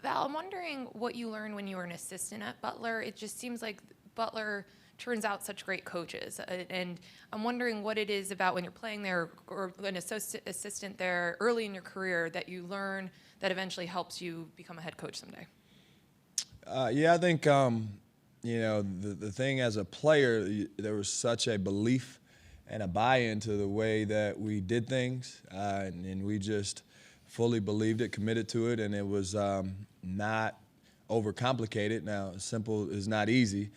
Val, I'm wondering what you learned when you were an assistant at Butler. It just seems like Butler turns out such great coaches. And I'm wondering what it is about when you're playing there or an assistant there early in your career that you learn that eventually helps you become a head coach someday. Yeah, I think, you know, the thing as a player, there was such a belief and a buy-in to the way that we did things, and we just fully believed it, committed to it, and it was not overcomplicated. Now, simple is not easy,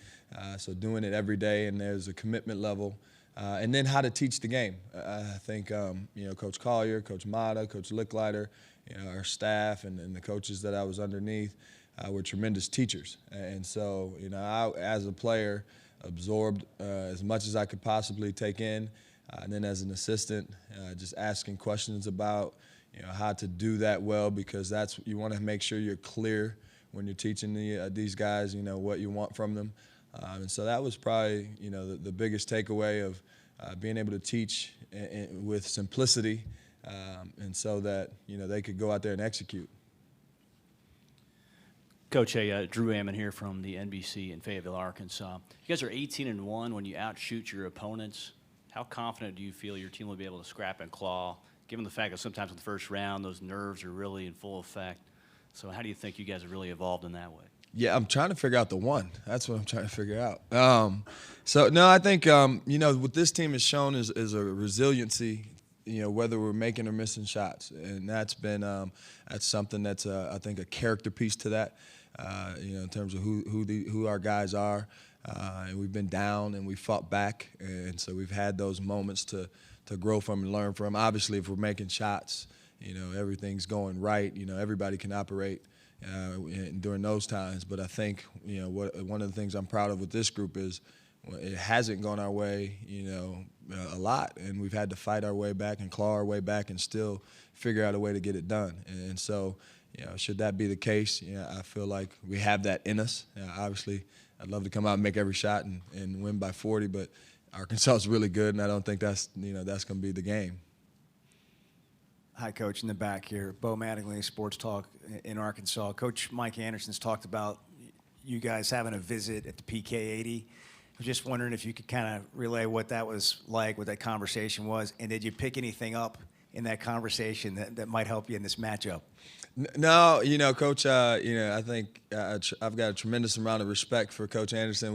so doing it every day, and there's a commitment level. And then how to teach the game. I think, you know, Coach Collier, Coach Mata, Coach Licklider, you know, our staff and the coaches that I was underneath were tremendous teachers. And so, you know, I, as a player, absorbed as much as I could possibly take in. And then as an assistant, just asking questions about, you know, how to do that well, because that's, you want to make sure you're clear when you're teaching these guys, you know, what you want from them. And so that was probably, you know, the biggest takeaway of being able to teach with simplicity, and so that, you know, they could go out there and execute. Coach, Drew Ammon here from the NBC in Fayetteville, Arkansas. You guys are 18-1 when you outshoot your opponents. How confident do you feel your team will be able to scrap and claw, given the fact that sometimes in the first round those nerves are really in full effect? So how do you think you guys have really evolved in that way? Yeah, I'm trying to figure out the one. That's what I'm trying to figure out. So, no, I think, you know, what this team has shown is a resiliency, you know, whether we're making or missing shots. And that's been that's something that's, I think, a character piece to that, you know, in terms of who our guys are. And we've been down and we fought back. And so we've had those moments to grow from and learn from. Obviously, if we're making shots, you know, everything's going right. You know, everybody can operate during those times. But I think, you know, one of the things I'm proud of with this group is it hasn't gone our way, you know, a lot. And we've had to fight our way back and claw our way back and still figure out a way to get it done. And so, you know, should that be the case, you know, I feel like we have that in us. Obviously, I'd love to come out and make every shot and win by 40, but Arkansas is really good, and I don't think that's, you know, that's going to be the game. Hi, Coach, in the back here. Bo Mattingly, Sports Talk in Arkansas. Coach Mike Anderson's talked about you guys having a visit at the PK80. I was just wondering if you could kind of relay what that was like, what that conversation was, and did you pick anything up in that conversation that might help you in this matchup? No, you know, Coach, you know, I think I've got a tremendous amount of respect for Coach Anderson.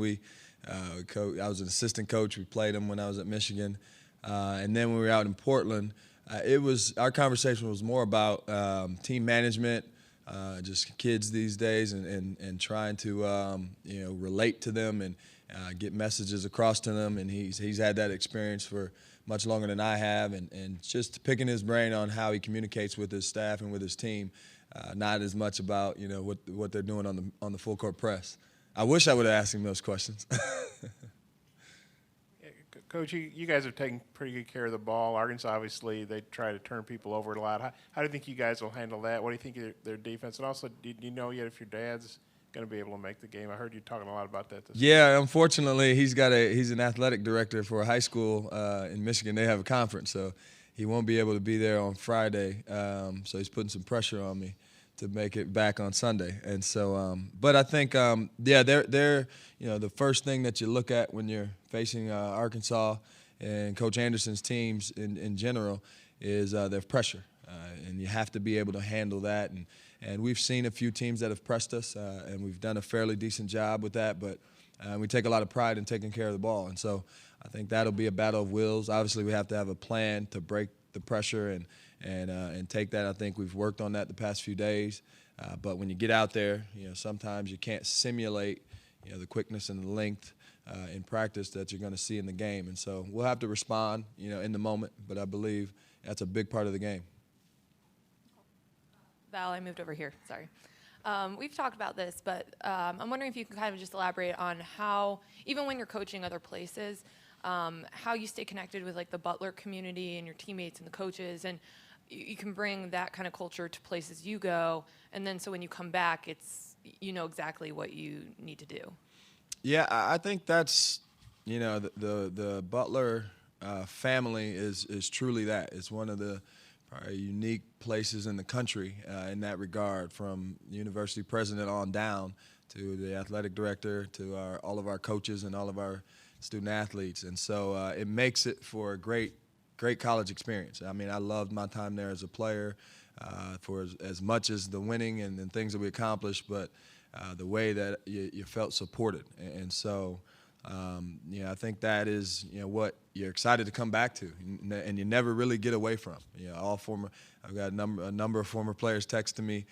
I was an assistant coach. We played him when I was at Michigan. And then when we were out in Portland, Our conversation was more about team management, just kids these days, and trying to relate to them and get messages across to them. And he's had that experience for much longer than I have, and just picking his brain on how he communicates with his staff and with his team. Not as much about what they're doing on the full court press. I wish I would have asked him those questions. Coach, you guys have taken pretty good care of the ball. Arkansas, obviously, they try to turn people over a lot. How do you think you guys will handle that? What do you think of their defense? And also, do you know yet if your dad's going to be able to make the game? I heard you talking a lot about that this Yeah, unfortunately, he's an athletic director for a high school in Michigan. They have a conference, so he won't be able to be there on Friday. So he's putting some pressure on me to make it back on Sunday. And so, but I think, they're the first thing that you look at when you're facing Arkansas and Coach Anderson's teams in general is their pressure. And you have to be able to handle that. And we've seen a few teams that have pressed us, and we've done a fairly decent job with that. But we take a lot of pride in taking care of the ball. And so I think that'll be a battle of wills. Obviously, we have to have a plan to break the pressure and take that. I think we've worked on that the past few days. But when you get out there, sometimes you can't simulate, the quickness and the length in practice that you're going to see in the game. And so we'll have to respond, in the moment. But I believe that's a big part of the game. Val, I moved over here. Sorry. We've talked about this, but I'm wondering if you can kind of just elaborate on how, even when you're coaching other places, how you stay connected with like the Butler community and your teammates and the coaches, and you can bring that kind of culture to places you go, and then so when you come back, it's exactly what you need to do. Yeah, I think that's the Butler family is truly that. It's one of the probably unique places in the country in that regard, from the university president on down to the athletic director to all of our coaches and all of our student athletes. And so it makes it for a great college experience. I mean, I loved my time there as a player for as much as the winning and things that we accomplished, but the way that you felt supported. And so, I think that is, what you're excited to come back to, and you never really get away from. I've got a number of former players texting me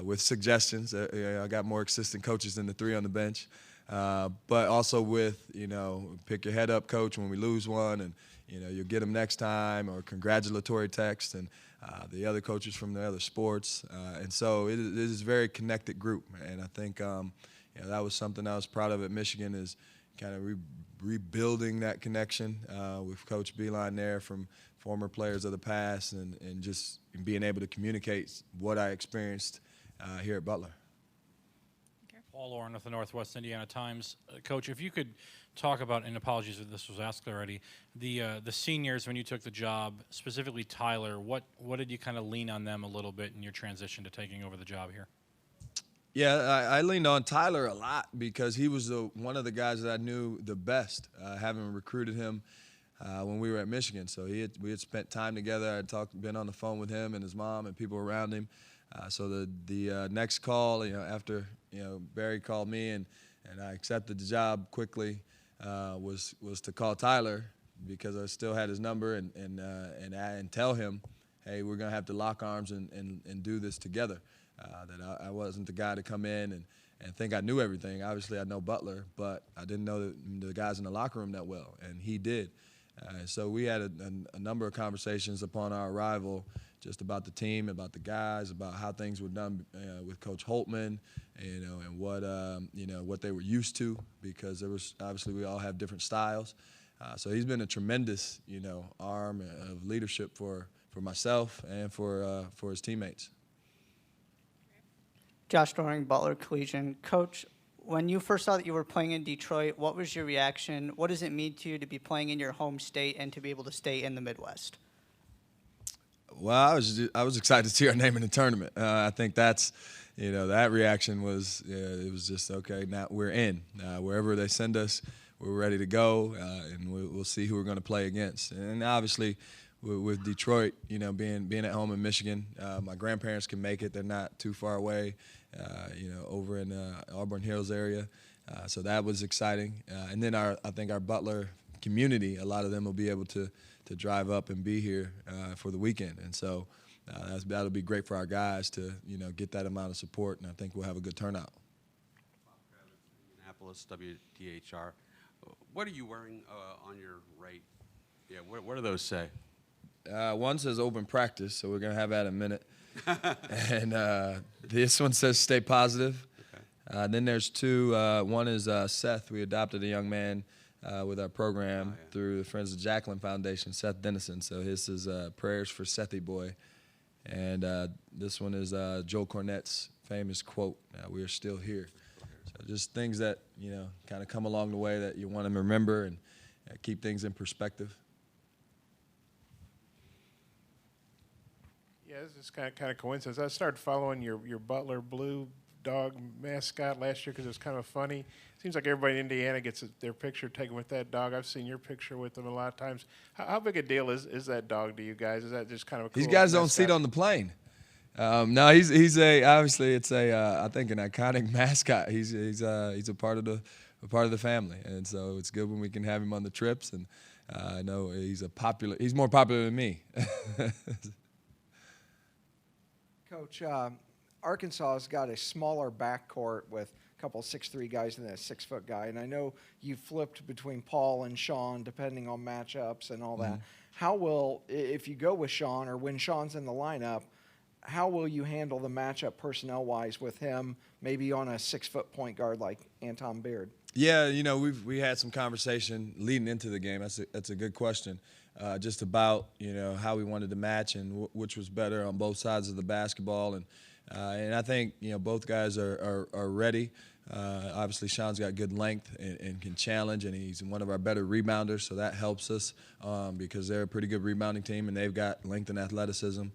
with suggestions. I got more assistant coaches than the three on the bench, but also with, pick your head up, coach, when we lose one, and you'll get them next time, or congratulatory text, and the other coaches from the other sports, and so it is a very connected group, and I think that was something I was proud of at Michigan, is kind of rebuilding that connection with Coach Beilein there, from former players of the past, and just being able to communicate what I experienced here at Butler. Paul Oren with the Northwest Indiana Times. Coach, if you could talk about, and apologies if this was asked already, the seniors when you took the job, specifically Tyler, what did you kind of lean on them a little bit in your transition to taking over the job here? Yeah, I leaned on Tyler a lot because he was one of the guys that I knew the best, having recruited him when we were at Michigan. So we had spent time together. I had been on the phone with him and his mom and people around him. So the next call, after Barry called me and I accepted the job quickly, was to call Tyler, because I still had his number, and tell him, hey, we're gonna have to lock arms and do this together. That I wasn't the guy to come in and think I knew everything. Obviously, I know Butler, but I didn't know the guys in the locker room that well, and he did. So we had a number of conversations upon our arrival, just about the team, about the guys, about how things were done with Coach Holtman, and what they were used to, because there was obviously we all have different styles. So he's been a tremendous arm of leadership for myself and for his teammates. Josh Doring, Butler Collegian. Coach, when you first saw that you were playing in Detroit, what was your reaction? What does it mean to you to be playing in your home state and to be able to stay in the Midwest? Well, I was excited to see our name in the tournament. I think that's, that reaction was, it was just, okay, now we're in. Wherever they send us, we're ready to go, and we'll see who we're going to play against. And obviously, with Detroit, being at home in Michigan, my grandparents can make it. They're not too far away, over in Auburn Hills area. So that was exciting. And then I think our Butler community, a lot of them will be able to drive up and be here for the weekend. And so that'll be great for our guys to get that amount of support, and I think we'll have a good turnout. Indianapolis, WDHR. What are you wearing on your right? Yeah, what do those say? One says open practice, so we're going to have that in a minute. And this one says stay positive. Okay. Then there's two. One is Seth. We adopted a young man with our program through the Friends of Jacqueline Foundation, Seth Dennison. So his is prayers for Sethy boy. And this one is Joe Cornette's famous quote, we are still here. So just things that, kind of come along the way that you want them to remember and keep things in perspective. Yeah, this is kind of coincidence. I started following your Butler Blue dog mascot last year because it was kind of funny. Seems like everybody in Indiana gets their picture taken with that dog. I've seen your picture with them a lot of times. How big a deal is that dog to you guys? Is that just kind of a cool He's got his own mascot? seat on the plane. No, he's obviously it's I think an iconic mascot. He's a part of the family, and so it's good when we can have him on the trips. And I know he's more popular than me. Coach, Arkansas has got a smaller backcourt with a couple 6'3" guys and a 6-foot guy, and I know you flipped between Paul and Sean depending on matchups and all that. How will, if you go with Sean or when Sean's in the lineup, how will you handle the matchup personnel-wise with him, maybe on a 6-foot point guard like Anton Beard? Yeah, we had some conversation leading into the game. That's a good question. Just about how we wanted to match and which was better on both sides of the basketball, and I think both guys are ready. Obviously, Sean's got good length and can challenge, and he's one of our better rebounders, so that helps us because they're a pretty good rebounding team and they've got length and athleticism.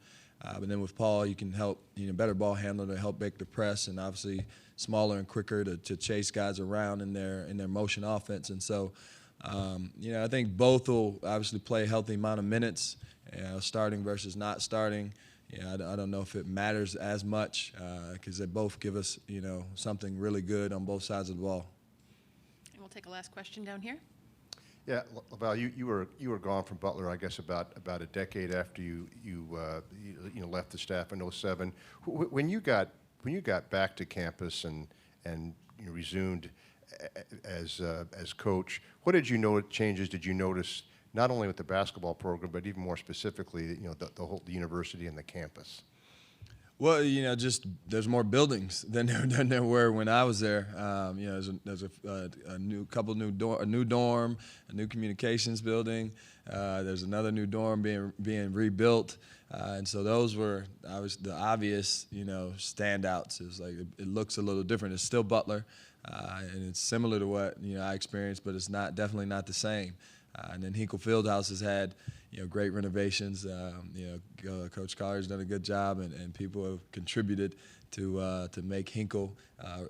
But then with Paul, you can help better ball handler to help make the press, and obviously smaller and quicker to chase guys around in their motion offense, and so. I think both will obviously play a healthy amount of minutes, starting versus not starting. I don't know if it matters as much because they both give us, something really good on both sides of the ball. And we'll take a last question down here. Yeah, Val, you were gone from Butler, I guess, about a decade after you left the staff in 2007. When you got back to campus and resumed as coach, what did you notice changes did you notice not only with the basketball program but even more specifically the university and the campus? Well, just there's more buildings than there were when I was there. There's a new dorm, a new communications building. There's another new dorm being rebuilt, and so those were the obvious standouts. It's like it looks a little different. It's still Butler, and it's similar to what I experienced, but it's definitely not the same. And then Hinkle Fieldhouse has had great renovations. Coach Collar's done a good job, and people have contributed to make Hinkle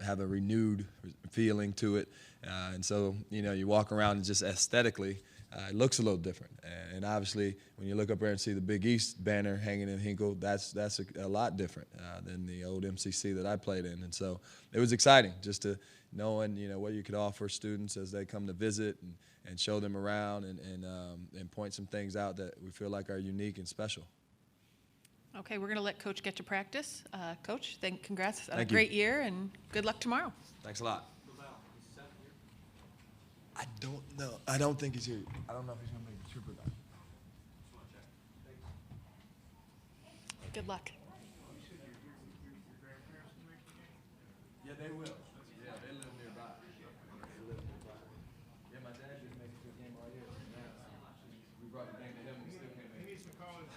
have a renewed feeling to it. And so you walk around and just aesthetically, it looks a little different. And obviously, when you look up there and see the Big East banner hanging in Hinkle, that's a lot different than the old MCC that I played in. And so it was exciting just to knowing what you could offer students as they come to visit and show them around and point some things out that we feel like are unique and special. Okay, we're going to let Coach get to practice. Coach, congrats on a Thank you. great year, and good luck tomorrow. Thanks a lot. I don't know. I don't think he's here. I don't know if he's going to make the trip or not. Good luck. Yeah, they will. Yeah, they live nearby. Yeah, my dad didn't make it to a game all year. We brought the game to him and he still can't make it. He needs to call it.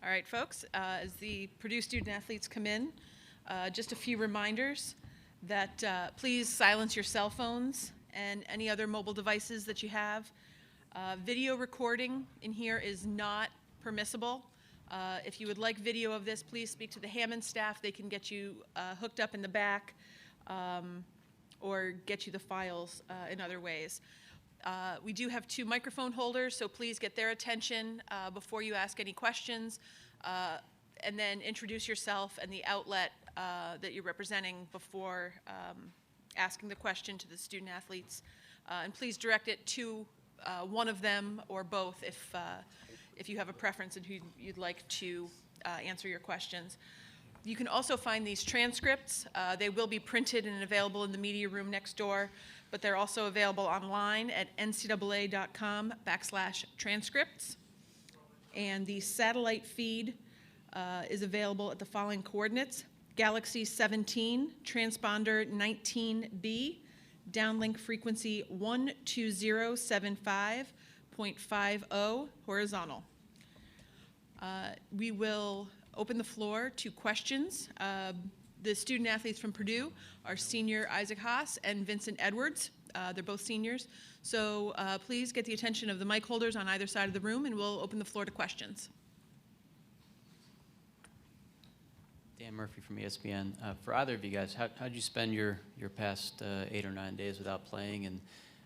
All right, folks, as the Purdue student athletes come in, just a few reminders that please silence your cell phones and any other mobile devices that you have. Video recording in here is not permissible. If you would like video of this, please speak to the Hammond staff. They can get you hooked up in the back or get you the files in other ways. We do have 2 microphone holders, so please get their attention before you ask any questions, and then introduce yourself and the outlet that you're representing before asking the question to the student athletes. And please direct it to one of them or both if you have a preference and who you'd like to answer your questions. You can also find these transcripts. They will be printed and available in the media room next door, but they're also available online at ncaa.com/transcripts. And the satellite feed is available at the following coordinates: Galaxy 17, transponder 19B, downlink frequency 12075.50, horizontal. We will open the floor to questions. The student athletes from Purdue are senior Isaac Haas and Vincent Edwards. They're both seniors. So please get the attention of the mic holders on either side of the room, and we'll open the floor to questions. Dan Murphy from ESPN. For either of you guys, how'd you spend your past 8 or 9 days without playing? And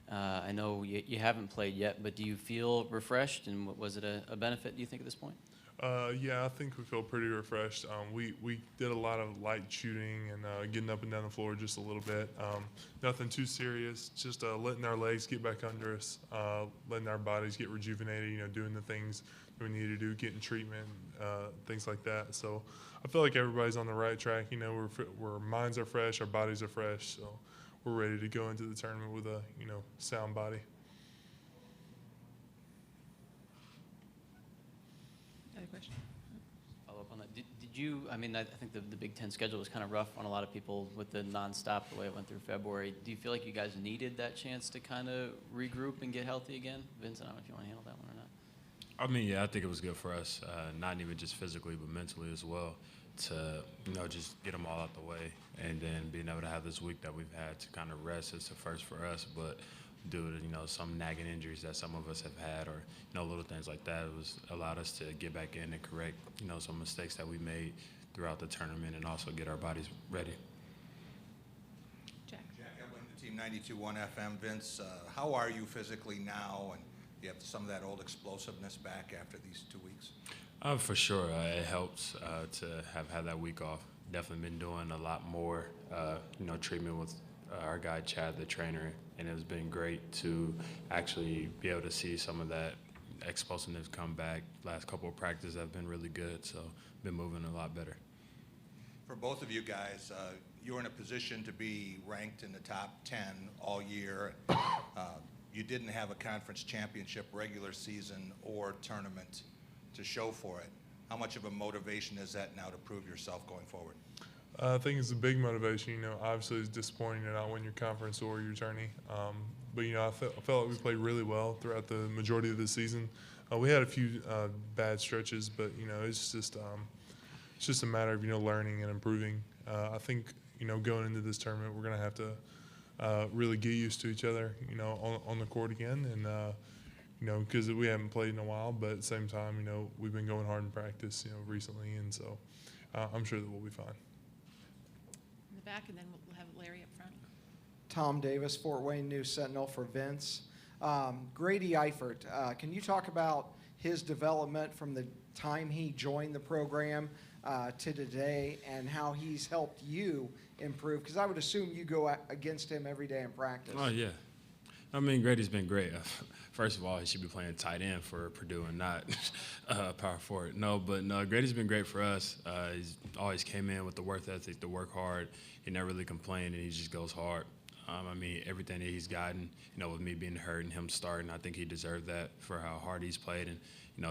I know you haven't played yet, but do you feel refreshed? And was it a benefit, do you think, at this point? Yeah, I think we feel pretty refreshed. We did a lot of light shooting and getting up and down the floor just a little bit. Nothing too serious, just letting our legs get back under us, letting our bodies get rejuvenated, doing the things we need to do, getting treatment, things like that. So I feel like everybody's on the right track. Our minds are fresh, our bodies are fresh, so we're ready to go into the tournament with a sound body. Other question? Follow up on that. Did you, I think the Big Ten schedule was kind of rough on a lot of people with the nonstop, the way it went through February. Do you feel like you guys needed that chance to kind of regroup and get healthy again? Vince, I don't know if you want to handle that one or not. Yeah, I think it was good for us, not even just physically, but mentally as well, to, just get them all out the way. And then being able to have this week that we've had to kind of rest is the first for us, but due to, some nagging injuries that some of us have had or, little things like that, it allowed us to get back in and correct, some mistakes that we made throughout the tournament and also get our bodies ready. Jack Edwin, the Team 92.1 FM. Vince, how are you physically now? And do you have some of that old explosiveness back after these 2 weeks? For sure. It helps to have had that week off. Definitely been doing a lot more, treatment with our guy, Chad, the trainer, and it's been great to actually be able to see some of that explosiveness come back. Last couple of practices have been really good, so been moving a lot better. For both of you guys, you're in a position to be ranked in the top 10 all year. You didn't have a conference championship regular season or tournament to show for it. How much of a motivation is that now to prove yourself going forward? I think it's a big motivation. Obviously it's disappointing to not win your conference or your tourney. But I felt like we played really well throughout the majority of the season. We had a few bad stretches, but it's just a matter of learning and improving. I think going into this tournament we're gonna have to really get used to each other, on the court again, and because we haven't played in a while. But at the same time, we've been going hard in practice, recently, and so I'm sure that we'll be fine. In the back, and then we'll have Larry up front. Tom Davis, Fort Wayne News Sentinel for Vince. Grady Eifert, can you talk about his development from the time he joined the program to today and how he's helped you improve? Because I would assume you go against him every day in practice. Oh, yeah. Grady's been great. First of all, he should be playing tight end for Purdue and not power forward. No, Grady's been great for us. He's always came in with the work ethic, to work hard. He never really complained, and he just goes hard. Everything that he's gotten, with me being hurt and him starting, I think he deserved that for how hard he's played and,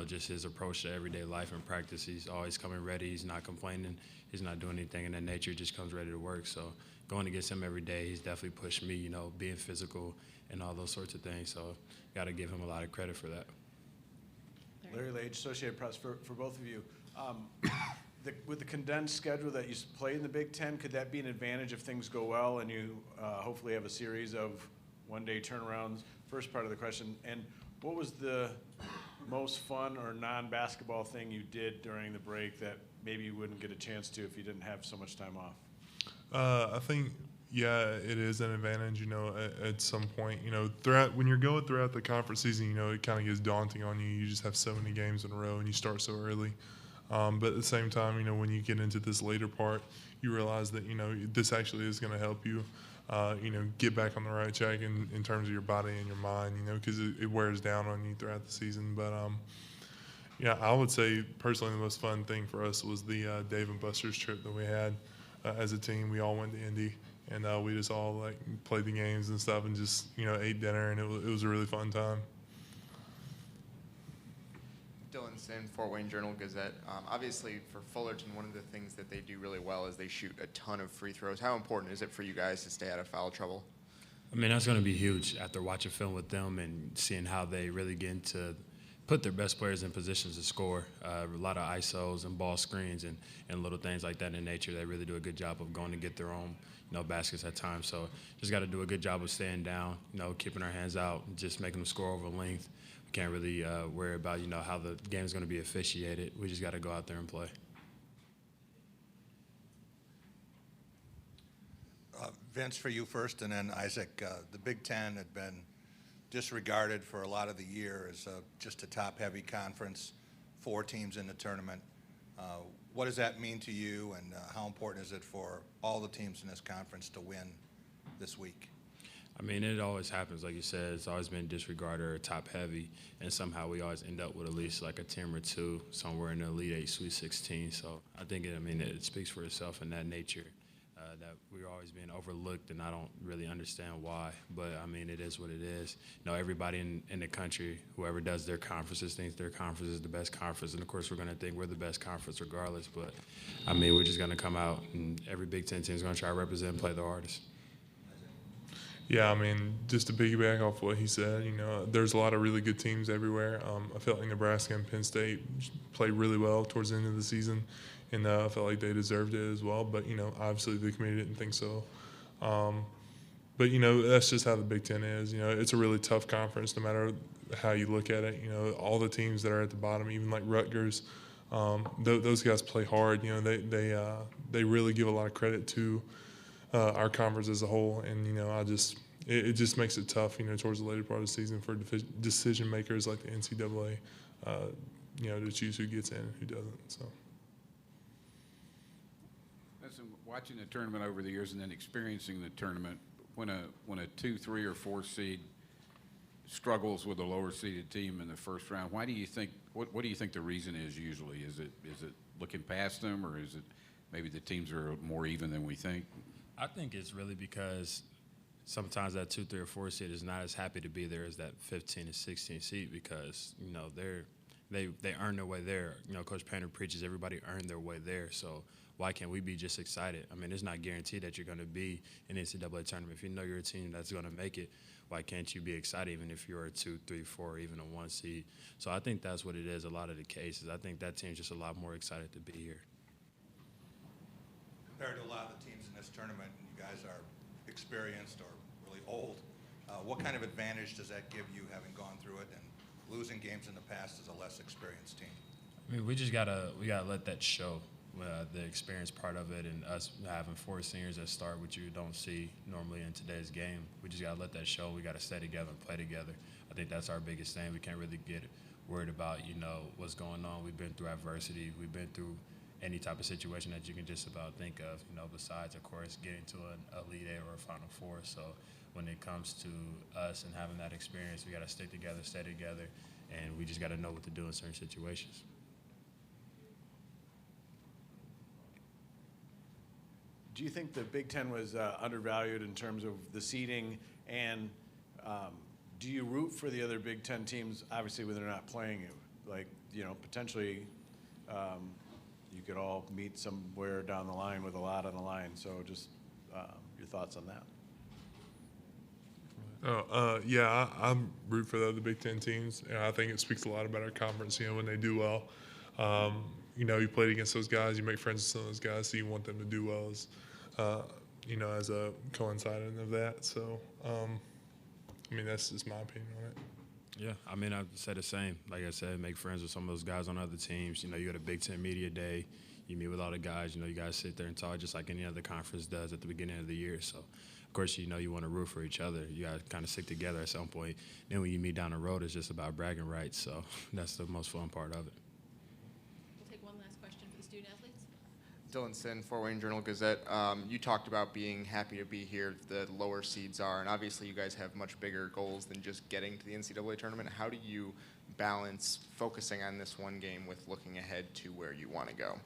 just his approach to everyday life and practice. He's always coming ready. He's not complaining. He's not doing anything in that nature. He just comes ready to work. So going against him every day, he's definitely pushed me, being physical and all those sorts of things. So got to give him a lot of credit for that. Larry Lage, Associated Press, for both of you. With the condensed schedule that you play in the Big Ten, could that be an advantage if things go well and you hopefully have a series of one-day turnarounds? First part of the question. And what was the most fun or non-basketball thing you did during the break that maybe you wouldn't get a chance to if you didn't have so much time off? I think, yeah, it is an advantage, you know, at some point. You know, when you're going throughout the conference season, you know, it kind of gets daunting on you. You just have so many games in a row and you start so early. But at the same time, you know, when you get into this later part, you realize that, you know, this actually is going to help you, you know, get back on the right track in terms of your body and your mind, you know, because it wears down on you throughout the season. But, yeah, I would say personally the most fun thing for us was the Dave and Buster's trip that we had as a team. We all went to Indy, and we just all, like, played the games and stuff and just, you know, ate dinner, and it was a really fun time. Dylan Sin, Fort Wayne Journal-Gazette. Obviously, for Fullerton, one of the things that they do really well is they shoot a ton of free throws. How important is it for you guys to stay out of foul trouble? I mean, that's going to be huge after watching film with them and seeing how they really get into put their best players in positions to score. A lot of ISOs and ball screens and little things like that in nature. They really do a good job of going to get their own, you know, baskets at times. So just got to do a good job of staying down, you know, keeping our hands out, and just making them score over length. Can't really worry about, you know, how the game's going to be officiated. We just got to go out there and play. Vince, for you first, and then Isaac. The Big Ten had been disregarded for a lot of the year as just a top-heavy conference, 4 teams in the tournament. What does that mean to you, and how important is it for all the teams in this conference to win this week? I mean, it always happens. Like you said, it's always been disregarded or top-heavy, and somehow we always end up with at least like a team or two somewhere in the Elite 8, Sweet 16. So I think, it speaks for itself in that nature, that we're always being overlooked, and I don't really understand why. But, I mean, it is what it is. You know, everybody in the country, whoever does their conferences, thinks their conference is the best conference. And, of course, we're going to think we're the best conference regardless. But, I mean, we're just going to come out, and every Big Ten team is going to try to represent and play the hardest. Yeah, I mean, just to piggyback off what he said, you know, there's a lot of really good teams everywhere. I felt like Nebraska and Penn State played really well towards the end of the season, and I felt like they deserved it as well. But, you know, obviously the committee didn't think so. But, you know, that's just how the Big Ten is. You know, it's a really tough conference no matter how you look at it. You know, all the teams that are at the bottom, even like Rutgers, those guys play hard. You know, they really give a lot of credit to our conference as a whole, and you know, it just makes it tough, you know, towards the later part of the season for decision makers like the NCAA, you know, to choose who gets in and who doesn't. So, listen, watching the tournament over the years and then experiencing the tournament, when a 2, 3, or 4 seed struggles with a lower seeded team in the first round, why do you think? What do you think the reason is usually? Is it looking past them, or is it maybe the teams are more even than we think? I think it's really because sometimes that 2, 3, or 4 seed is not as happy to be there as that 15 and 16 seed because, you know, they earn their way there. You know, Coach Painter preaches everybody earned their way there. So why can't we be just excited? I mean, it's not guaranteed that you're going to be in the NCAA tournament. If you know you're a team that's going to make it, why can't you be excited even if you're a 2, 3, 4, or even a 1 seed? So I think that's what it is a lot of the cases. I think that team's just a lot more excited to be here. Compared to a lot of the teams in this tournament, you guys are experienced or really old. What kind of advantage does that give you, having gone through it and losing games in the past as a less experienced team? I mean, we gotta let that show, the experience part of it, and us having 4 seniors that start, which you don't see normally in today's game. We just gotta let that show. We gotta stay together and play together. I think that's our biggest thing. We can't really get worried about, you know, what's going on. We've been through adversity. We've been through any type of situation that you can just about think of, you know, besides, of course, getting to an Elite 8 or a Final Four. So when it comes to us and having that experience, we got to stick together, stay together, and we just got to know what to do in certain situations. Do you think the Big Ten was undervalued in terms of the seeding, and do you root for the other Big Ten teams, obviously, when they're not playing you? Like, you know, potentially you could all meet somewhere down the line with a lot on the line. So just your thoughts on that. Yeah, I'm root for the other Big Ten teams. I think it speaks a lot about our conference, you know, when they do well. you played against those guys, you make friends with some of those guys, so you want them to do well as, as a coincident of that. So, that's just my opinion on it. Yeah, I'd say the same. Like I said, make friends with some of those guys on other teams. You go to Big Ten Media Day, you meet with all the guys. You guys sit there and talk just like any other conference does at the beginning of the year. So, of course, you want to root for each other. You got to kind of stick together at some point. Then when you meet down the road, it's just about bragging rights. So that's the most fun part of it. We'll take one last question for the student athletes. Dylan Sin, Fort Wayne Journal-Gazette. You talked about being happy to be here. The lower seeds are, and obviously you guys have much bigger goals than just getting to the NCAA tournament. How do you balance focusing on this one game with looking ahead to where you want to go?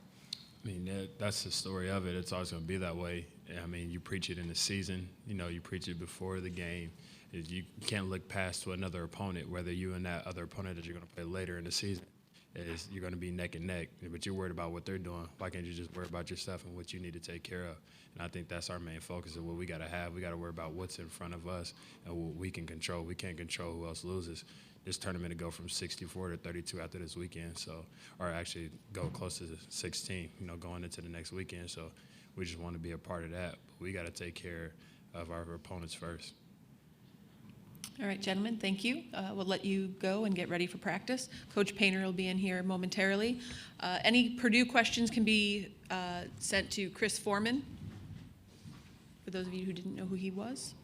That's the story of it. It's always going to be that way. You preach it in the season. You preach it before the game. You can't look past to another opponent, whether you and that other opponent that you're going to play later in the season. You're going to be neck and neck, but you're worried about what they're doing. Why can't you just worry about yourself and what you need to take care of? And I think that's our main focus of what we got to have. We got to worry about what's in front of us and what we can control. We can't control who else loses. This tournament to go from 64 to 32 after this weekend, or actually go close to 16, going into the next weekend. So we just want to be a part of that. But we got to take care of our opponents first. All right, gentlemen, thank you. We'll let you go and get ready for practice. Coach Painter will be in here momentarily. Any Purdue questions can be sent to Chris Foreman, for those of you who didn't know who he was.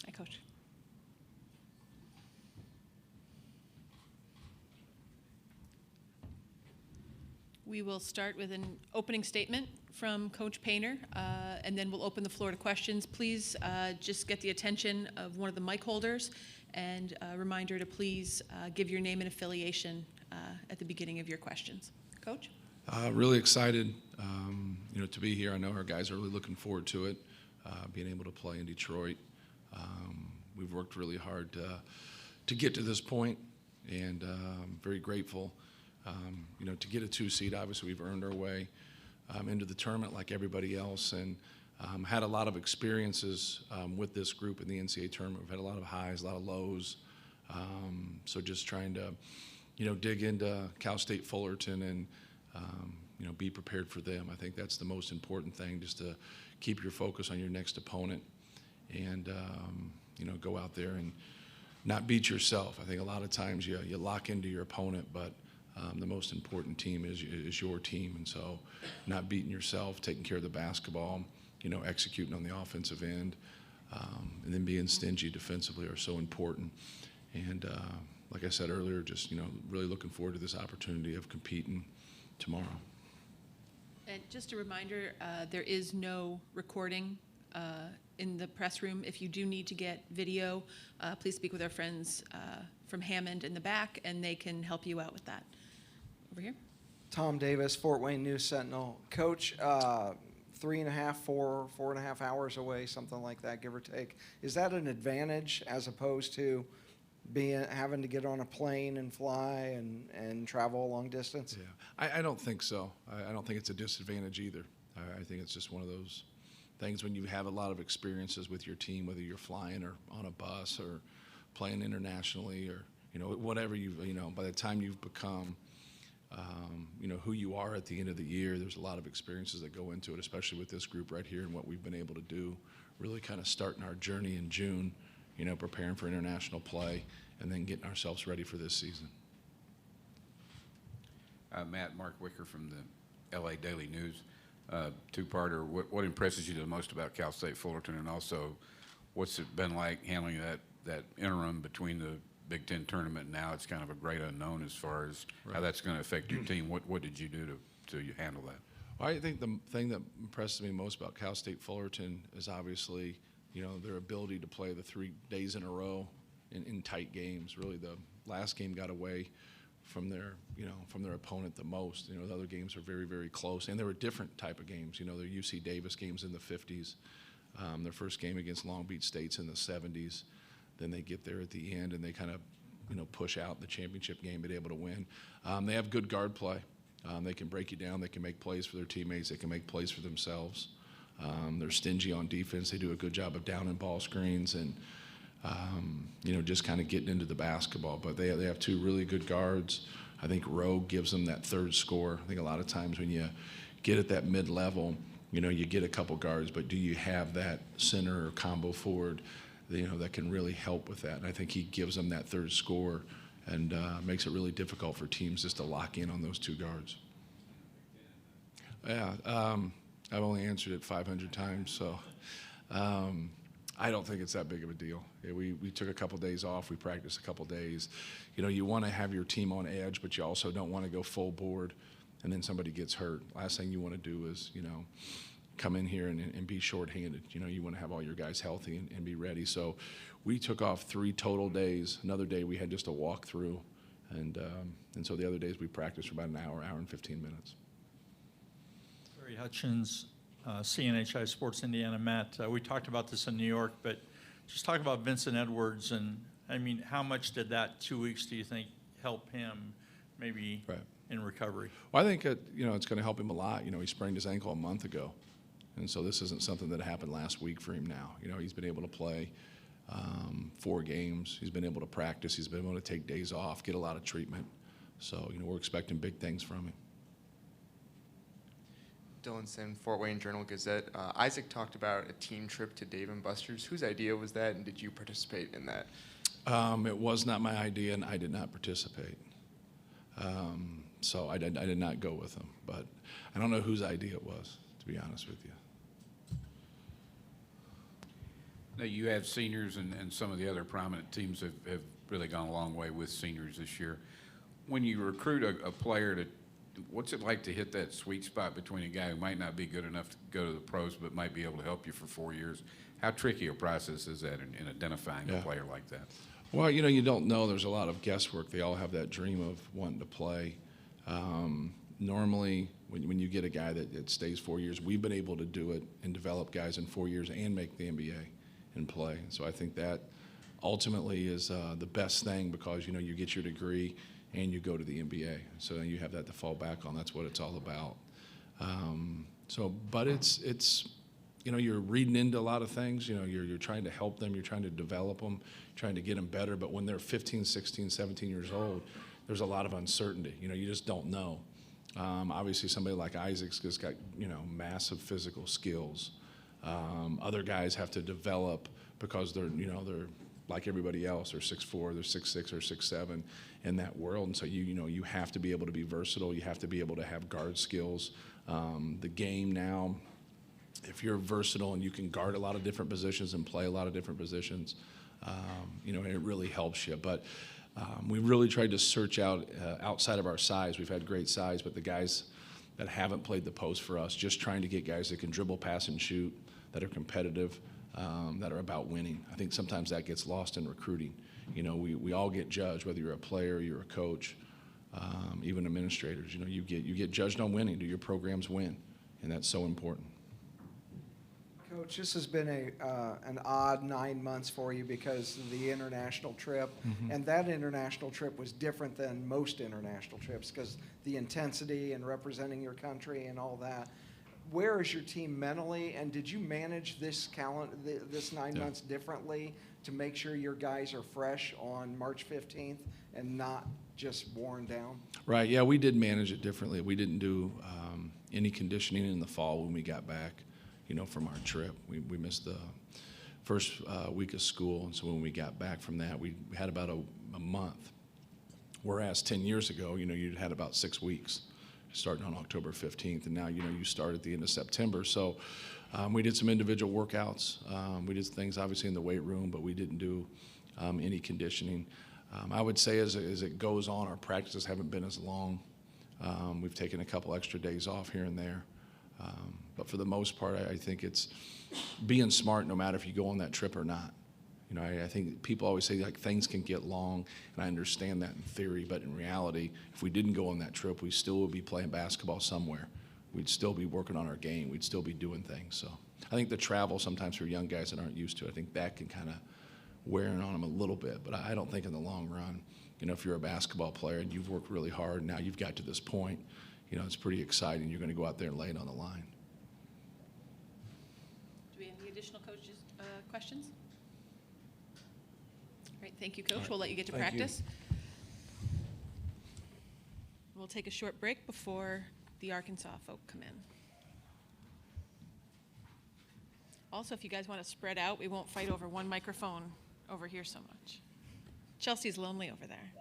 Hi, Coach. We will start with an opening statement from Coach Painter, and then we'll open the floor to questions. Please just get the attention of one of the mic holders, and a reminder to please give your name and affiliation at the beginning of your questions. Coach? Really excited, to be here. I know our guys are really looking forward to it, being able to play in Detroit. We've worked really hard to get to this point, and I'm very grateful. To get a 2 seed, obviously we've earned our way into the tournament like everybody else, and had a lot of experiences with this group in the NCAA tournament. We've had a lot of highs, a lot of lows. So just trying to, dig into Cal State Fullerton and, be prepared for them. I think that's the most important thing, just to keep your focus on your next opponent and, go out there and not beat yourself. I think a lot of times you lock into your opponent, but the most important team is your team. And so not beating yourself, taking care of the basketball, executing on the offensive end, and then being stingy defensively are so important. And like I said earlier, just, really looking forward to this opportunity of competing tomorrow. And just a reminder, there is no recording in the press room. If you do need to get video, please speak with our friends from Hammond in the back, and they can help you out with that. Over here. Tom Davis, Fort Wayne News Sentinel. Coach, 3.5, 4.5 hours away, something like that, give or take. Is that an advantage as opposed to having to get on a plane and fly and travel a long distance? Yeah, I don't think so. I don't think it's a disadvantage either. I think it's just one of those things when you have a lot of experiences with your team, whether you're flying or on a bus or playing internationally or, whatever by the time you've become, who you are at the end of the year, there's a lot of experiences that go into it, especially with this group right here and what we've been able to do, really kind of starting our journey in June, preparing for international play and then getting ourselves ready for this season. Mark Wicker from the LA Daily News. Two-parter, what impresses you the most about Cal State Fullerton, and also what's it been like handling that interim between the Big Ten tournament. Now it's kind of a great unknown as far as how that's going to affect your team. What did you do to handle that? Well, I think the thing that impresses me most about Cal State Fullerton is obviously, their ability to play the 3 days in a row in tight games. Really, the last game got away from their opponent the most. The other games are very, very close, and they were different type of games. They're UC Davis games in the 50s. Their first game against Long Beach State's in the 70s. Then they get there at the end, and they kind of, push out the championship game, be able to win. They have good guard play. They can break you down. They can make plays for their teammates. They can make plays for themselves. They're stingy on defense. They do a good job of downing ball screens and, just kind of getting into the basketball. But they have 2 really good guards. I think Rogue gives them that third score. I think a lot of times when you get at that mid-level, you get a couple guards, but do you have that center or combo forward, that can really help with that? And I think he gives them that third score and makes it really difficult for teams just to lock in on those 2 guards. Yeah, I've only answered it 500 times, so I don't think it's that big of a deal. We took a couple days off. We practiced a couple days. You want to have your team on edge, but you also don't want to go full board and then somebody gets hurt. Last thing you want to do is, come in here and be shorthanded. You want to have all your guys healthy and be ready. So we took off 3 total days. Another day we had just a walk through. And so the other days we practiced for about an hour and 15 minutes. Larry Hutchins, CNHI Sports Indiana. Matt, we talked about this in New York, but just talk about Vincent Edwards. And, how much did that 2 weeks, do you think, help him maybe in recovery? Well, I think, it's going to help him a lot. He sprained his ankle a month ago. And so this isn't something that happened last week for him now. He's been able to play 4 games. He's been able to practice. He's been able to take days off, get a lot of treatment. So, we're expecting big things from him. Dylan Sin, Fort Wayne Journal-Gazette. Isaac talked about a team trip to Dave & Buster's. Whose idea was that, and did you participate in that? It was not my idea, and I did not participate. So I did not go with him. But I don't know whose idea it was, to be honest with you. Now, you have seniors, and some of the other prominent teams have really gone a long way with seniors this year. When you recruit a player, what's it like to hit that sweet spot between a guy who might not be good enough to go to the pros but might be able to help you for 4 years? How tricky a process is that in identifying a player like that? Well, you don't know. There's a lot of guesswork. They all have that dream of wanting to play. Normally, when you get a guy that stays 4 years, we've been able to do it and develop guys in 4 years and make the NBA and play. So I think that ultimately is the best thing because, you get your degree and you go to the NBA. So you have that to fall back on. That's what it's all about. But it's you're reading into a lot of things. You're trying to help them. You're trying to develop them, trying to get them better. But when they're 15, 16, 17 years old, there's a lot of uncertainty. You just don't know. Obviously, somebody like Isaac's just got, massive physical skills. Other guys have to develop because they're like everybody else. They're 6'4", they're 6'6", or 6'7" in that world. And so you have to be able to be versatile. You have to be able to have guard skills. The game now, if you're versatile and you can guard a lot of different positions and play a lot of different positions, it really helps you. But we really tried to search out outside of our size. We've had great size, but the guys that haven't played the post for us, just trying to get guys that can dribble, pass, and shoot, that are competitive, that are about winning. I think sometimes that gets lost in recruiting. We all get judged, whether you're a player, you're a coach, even administrators. You get judged on winning. Do your programs win? And that's so important. Coach, this has been an odd 9 months for you because of the international trip, and that international trip was different than most international trips because the intensity and representing your country and all that. Where is your team mentally, and did you manage this 9 months differently to make sure your guys are fresh on March 15th and not just worn down? Right, yeah, we did manage it differently. We didn't do any conditioning in the fall when we got back, from our trip. We missed the first week of school, and so when we got back from that, we had about a month. Whereas 10 years ago, you'd had about 6 weeks, starting on October 15th, and now, you start at the end of September. So we did some individual workouts. We did things, obviously, in the weight room, but we didn't do any conditioning. I would say as it goes on, our practices haven't been as long. We've taken a couple extra days off here and there. But for the most part, I think it's being smart no matter if you go on that trip or not. You know, I think people always say like things can get long, and I understand that in theory, but in reality, if we didn't go on that trip, we still would be playing basketball somewhere. We'd still be working on our game. We'd still be doing things. So I think the travel sometimes for young guys that aren't used to it, I think that can kind of wear on them a little bit. But I don't think in the long run, you know, if you're a basketball player and you've worked really hard and now you've got to this point, you know, it's pretty exciting. You're going to go out there and lay it on the line. Do we have any additional coaches' questions? Great, thank you, Coach. We'll let you get to Thank you. practice. We'll take a short break before the Arkansas folk come in. Also, if you guys want to spread out, we won't fight over one microphone over here so much. Chelsea's lonely over there.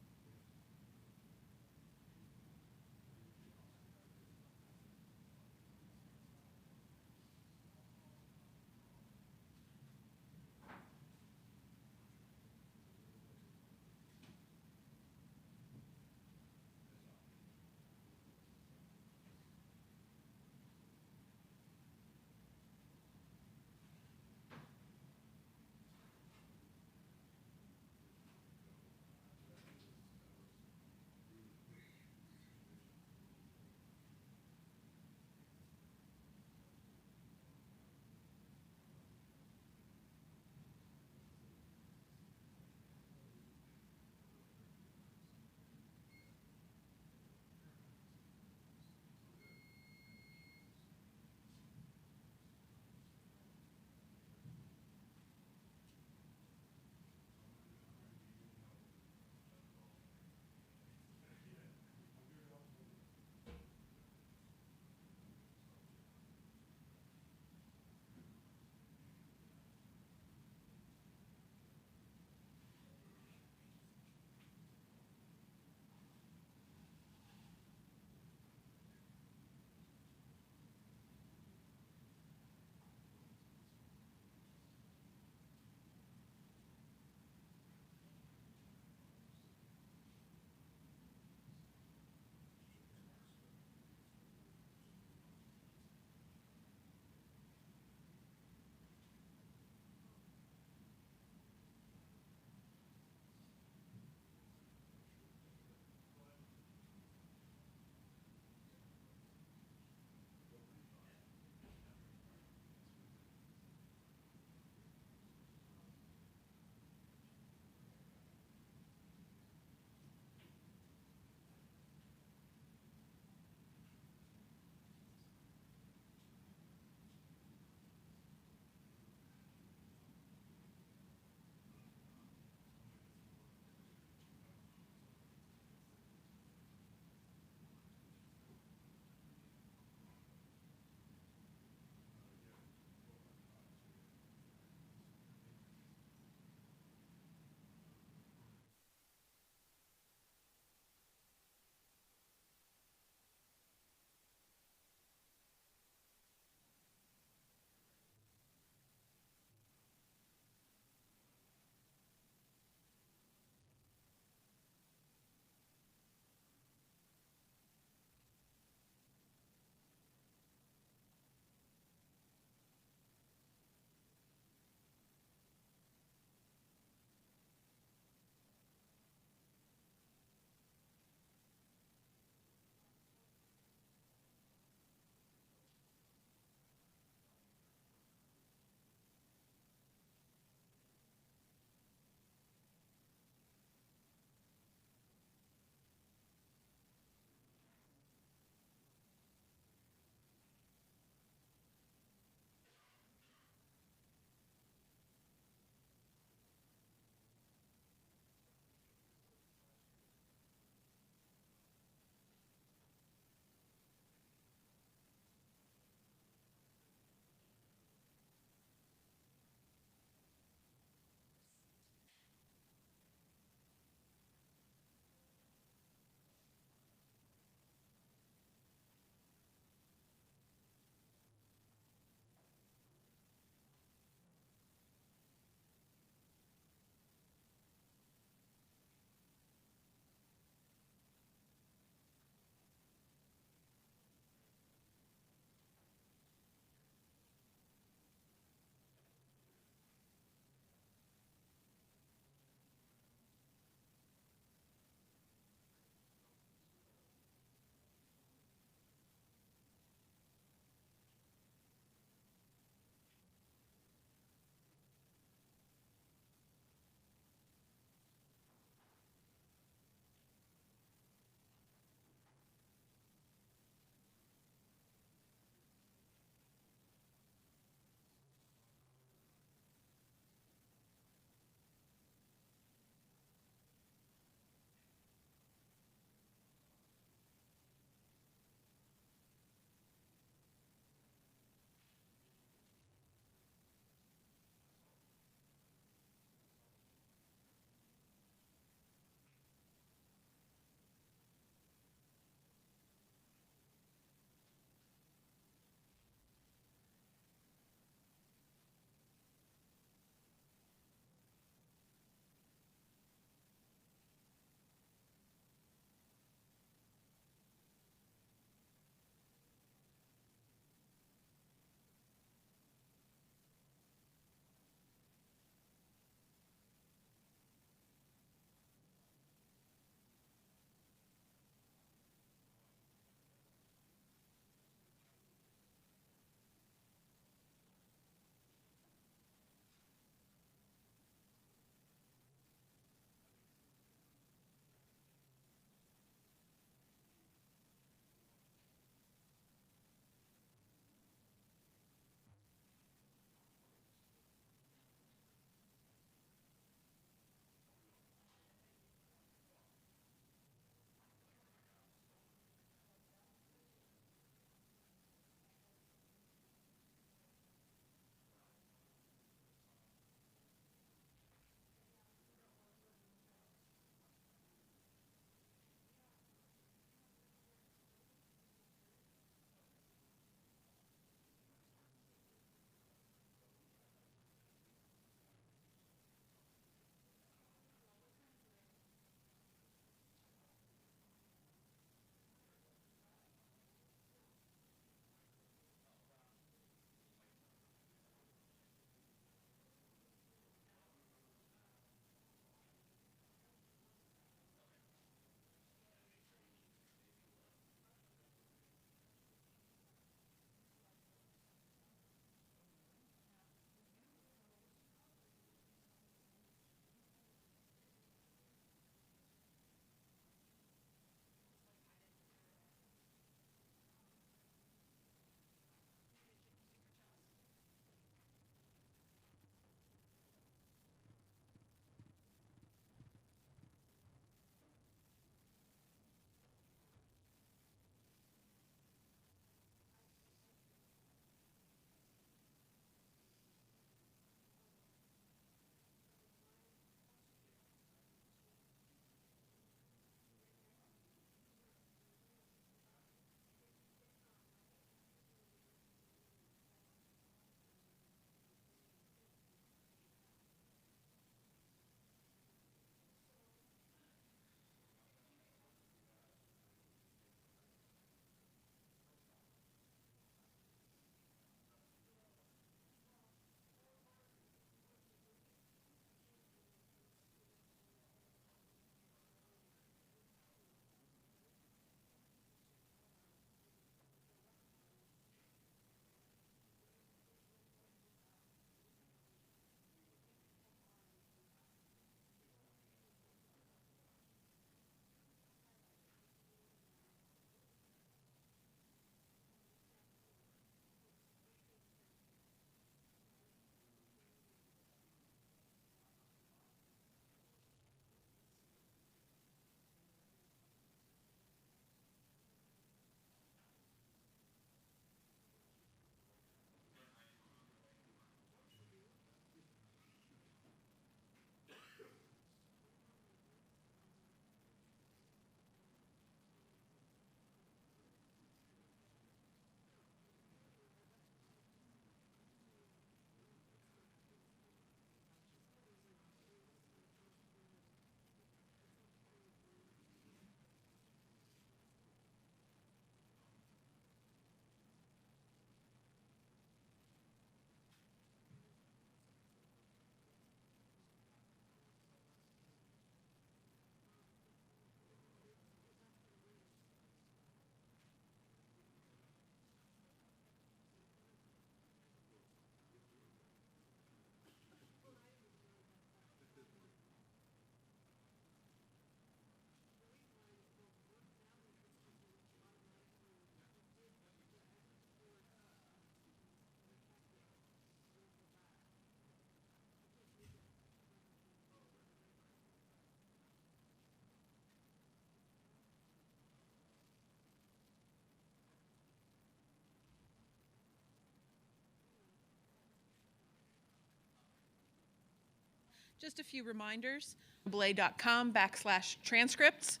Just a few reminders, NCAA.com/transcripts,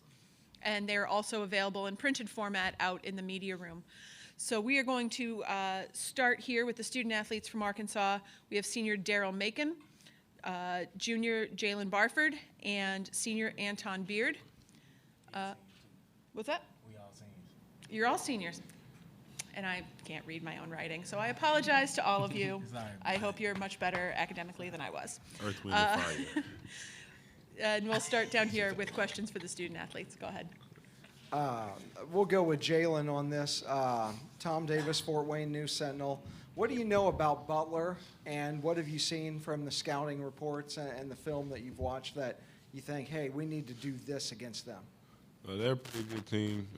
and they're also available in printed format out in the media room. So we are going to start here with the student athletes from Arkansas. We have senior Daryl Macon, junior Jalen Barford, and senior Anton Beard. What's that? We all seniors. You're all seniors. And I can't read my own writing, so I apologize to all of you. I hope you're much better academically than I was. Earth, wind, and fire. And we'll start down here with questions for the student athletes. Go ahead. We'll go with Jalen on this. Tom Davis, Fort Wayne News Sentinel. What do you know about Butler, and what have you seen from the scouting reports and the film that you've watched that you think, hey, we need to do this against them? They're a pretty good team.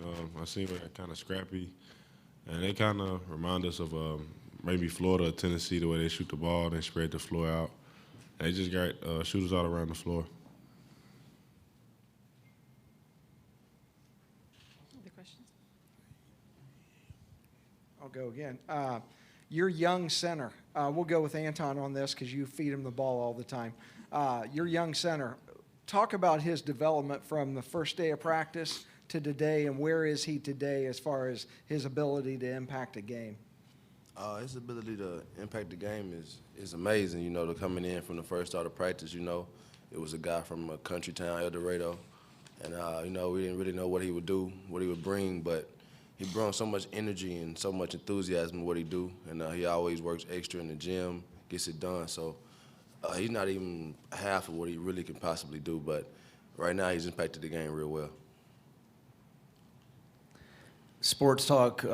I see they're kind of scrappy, and they kind of remind us of maybe Florida or Tennessee, the way they shoot the ball, they spread the floor out. They just got shooters all around the floor. Other questions? I'll go again. Your young center. We'll go with Anton on this because you feed him the ball all the time. Your young center. Talk about his development from the first day of practice to today, and where is he today as far as his ability to impact a game? His ability to impact the game is amazing. You know, to coming in from the first start of practice, you know, it was a guy from a country town, El Dorado, and you know, we didn't really know what he would do, what he would bring, but he brought so much energy and so much enthusiasm in what he do, and he always works extra in the gym, gets it done. So he's not even half of what he really can possibly do, but right now he's impacted the game real well. Sports Talk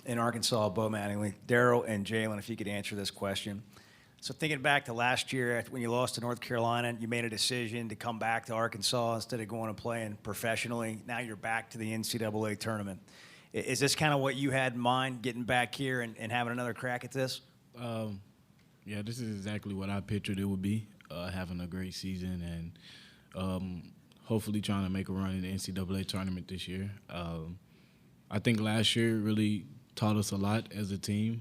in Arkansas, Bo Mattingly. Daryl and Jalen, if you could answer this question. So thinking back to last year when you lost to North Carolina, you made a decision to come back to Arkansas instead of going and playing professionally. Now you're back to the NCAA tournament. Is this kind of what you had in mind, getting back here and having another crack at this? Yeah, this is exactly what I pictured it would be, having a great season and hopefully trying to make a run in the NCAA tournament this year. I think last year really taught us a lot as a team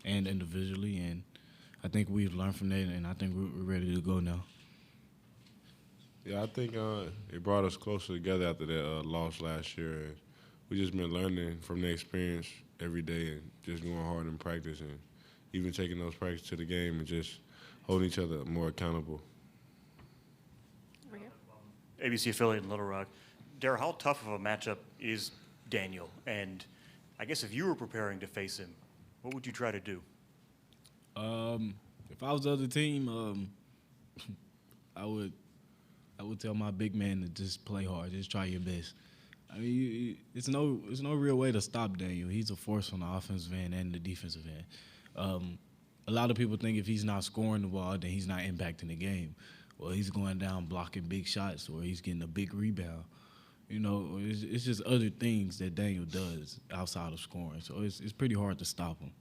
and individually, and I think we've learned from that, and I think we're ready to go now. Yeah, I think it brought us closer together after that loss last year. And we just been learning from the experience every day and just going hard in practice and even taking those practices to the game and just holding each other more accountable. Over here. ABC affiliate in Little Rock. Darryl, how tough of a matchup is Daniel? And I guess if you were preparing to face him, what would you try to do? If I was the other team, I would tell my big man to just play hard, just try your best. I mean, it's no real way to stop Daniel. He's a force on the offensive end and the defensive end. A lot of people think if he's not scoring the ball, then he's not impacting the game. Well, he's going down blocking big shots or he's getting a big rebound. You know, it's just other things that Daniel does outside of scoring. So it's pretty hard to stop him.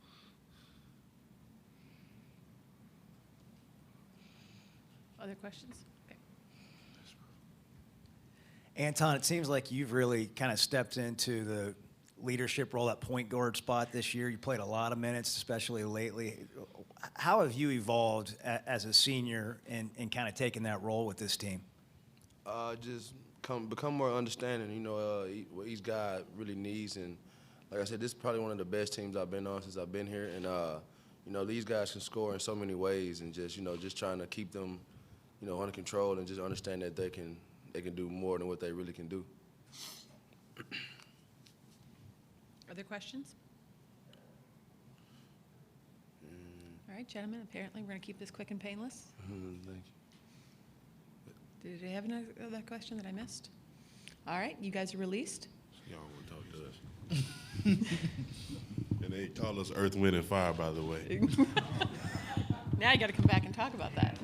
Other questions? Okay. Anton, it seems like you've really kind of stepped into the leadership role, that point guard spot this year. You played a lot of minutes, especially lately. How have you evolved as a senior and kind of taken that role with this team? Just become more understanding, you know, what each guy really needs. And like I said, this is probably one of the best teams I've been on since I've been here. And, you know, these guys can score in so many ways and just, you know, just trying to keep them, you know, under control and just understand that they can do more than what they really can do. Other questions? All right, gentlemen, apparently we're going to keep this quick and painless. Thank you. Did you have another question that I missed? All right, you guys are released. Y'all want to talk to us. And they taught us Earth, Wind, and Fire, by the way. Now you got to come back and talk about that.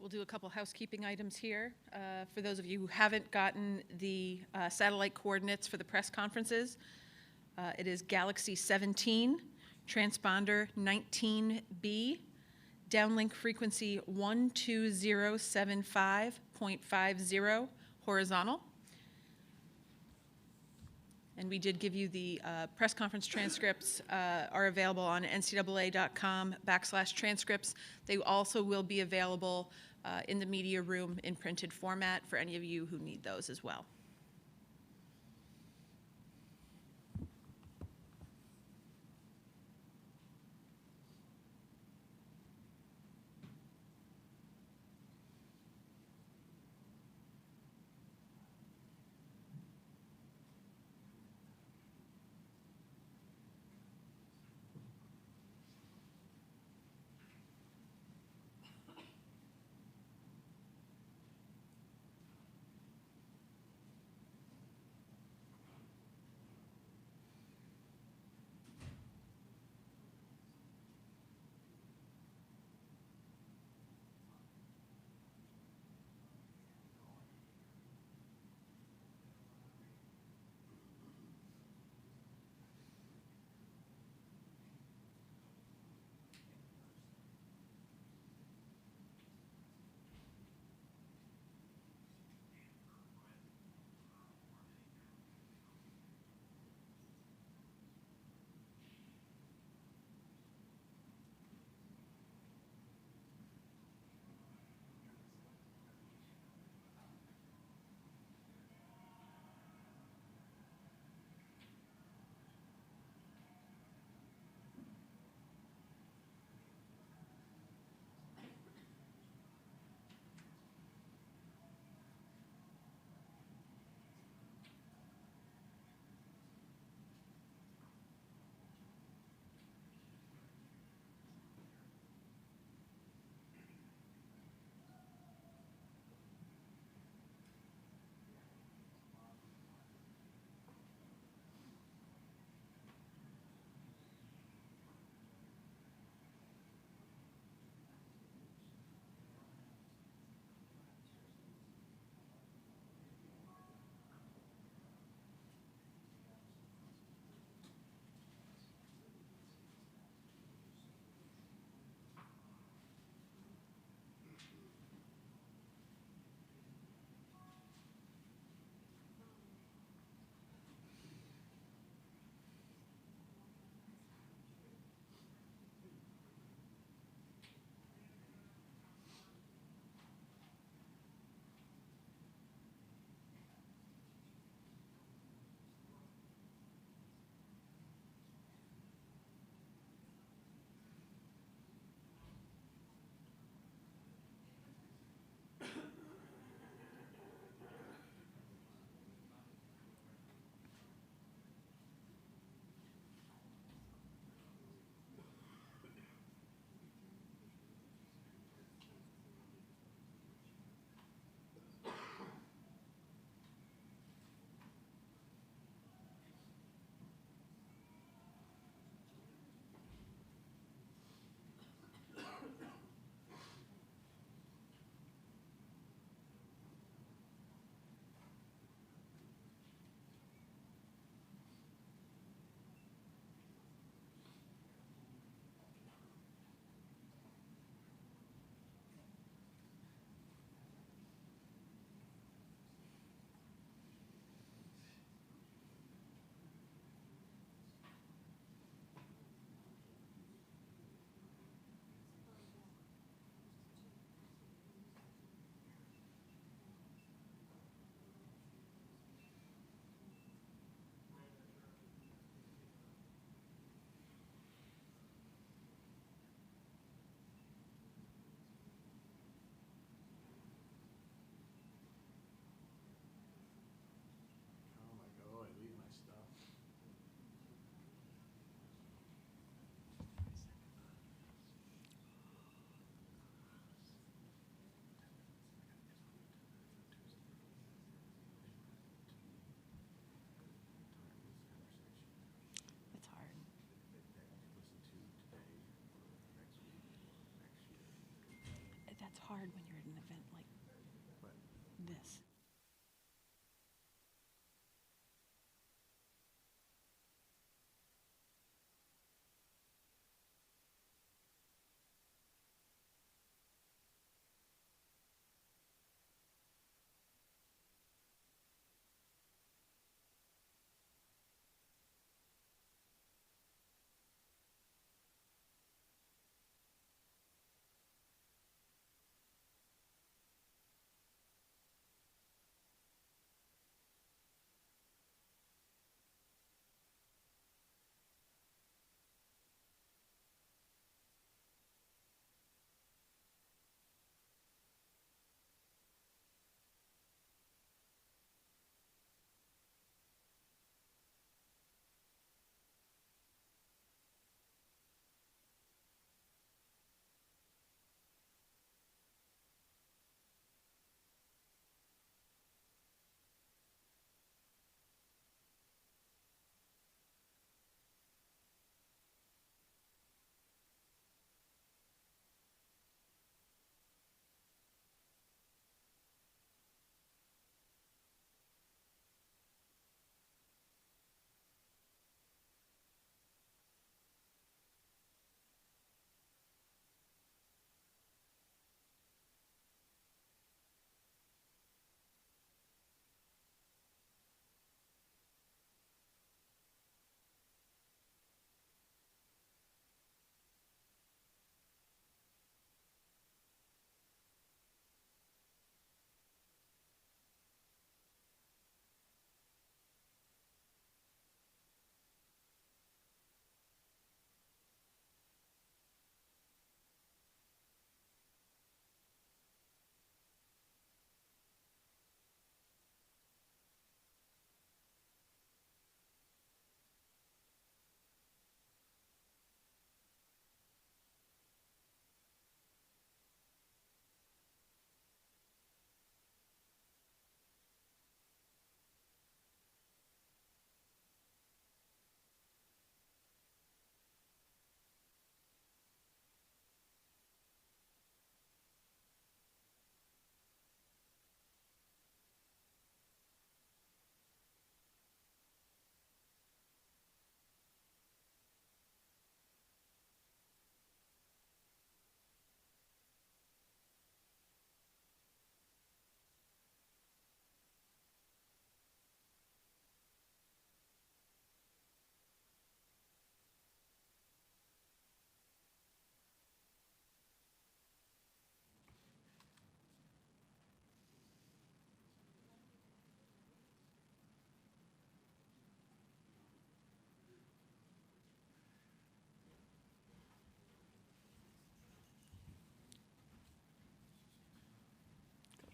we'll do a couple housekeeping items here. For those of you who haven't gotten the satellite coordinates for the press conferences, it is Galaxy 17, transponder 19B, downlink frequency 12075.50, horizontal. And we did give you the press conference transcripts are available on ncaa.com/transcripts. They also will be available in the media room in printed format for any of you who need those as well. That's hard when you're at an event like this.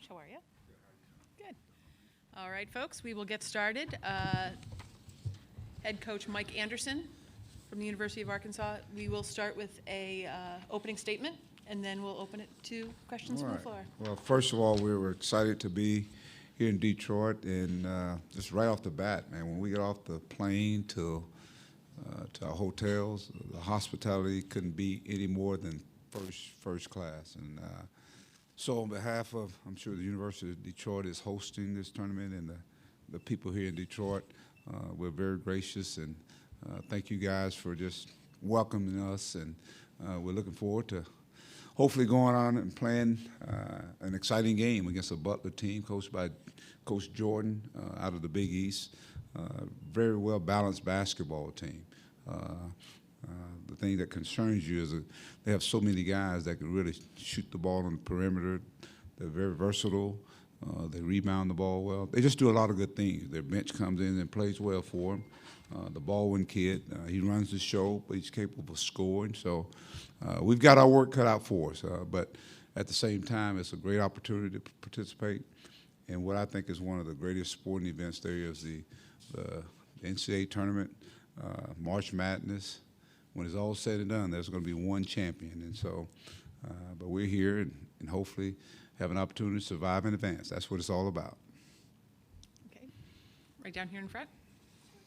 Coach, how are you? Good. All right, folks, we will get started. Head coach Mike Anderson from the University of Arkansas. We will start with a opening statement, and then we'll open it to questions from the floor. Well, first of all, we were excited to be here in Detroit, and just right off the bat, man, when we got off the plane to our hotels, the hospitality couldn't be any more than first class. And so on behalf of, I'm sure the University of Detroit is hosting this tournament, and the people here in Detroit, we're very gracious, and thank you guys for just welcoming us, and we're looking forward to hopefully going on and playing an exciting game against a Butler team coached by Coach Jordan out of the Big East. Very well-balanced basketball team. The thing that concerns you is that they have so many guys that can really shoot the ball on the perimeter. They're very versatile. They rebound the ball well. They just do a lot of good things. Their bench comes in and plays well for them. The Baldwin kid, he runs the show, but he's capable of scoring. So we've got our work cut out for us. But at the same time, it's a great opportunity to participate in what I think is one of the greatest sporting events there is, the NCAA tournament, March Madness. When it's all said and done, there's going to be one champion. And so, but we're here and hopefully have an opportunity to survive and advance. That's what it's all about. Okay. Right down here in front.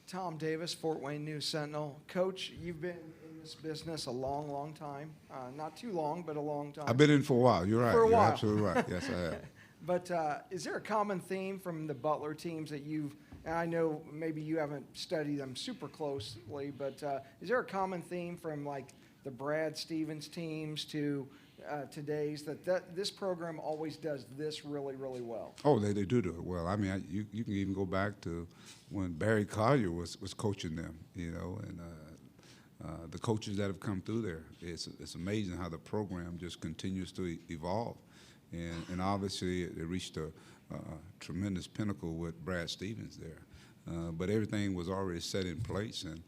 Tom Davis, Fort Wayne News Sentinel. Coach, you've been in this business a long, long time. Not too long, but a long time. I've been in for a while. You're right. For a You're while. absolutely right. Yes, I have. But is there a common theme from the Butler teams that you've, and I know maybe you haven't studied them super closely, but is there a common theme from like the Brad Stevens teams to today's that this program always does this really, really well? Oh, they do it well. I mean, you can even go back to when Barry Collier was coaching them, you know, and the coaches that have come through there. It's amazing how the program just continues to evolve. And obviously, it reached a tremendous pinnacle with Brad Stevens there. But everything was already set in place. And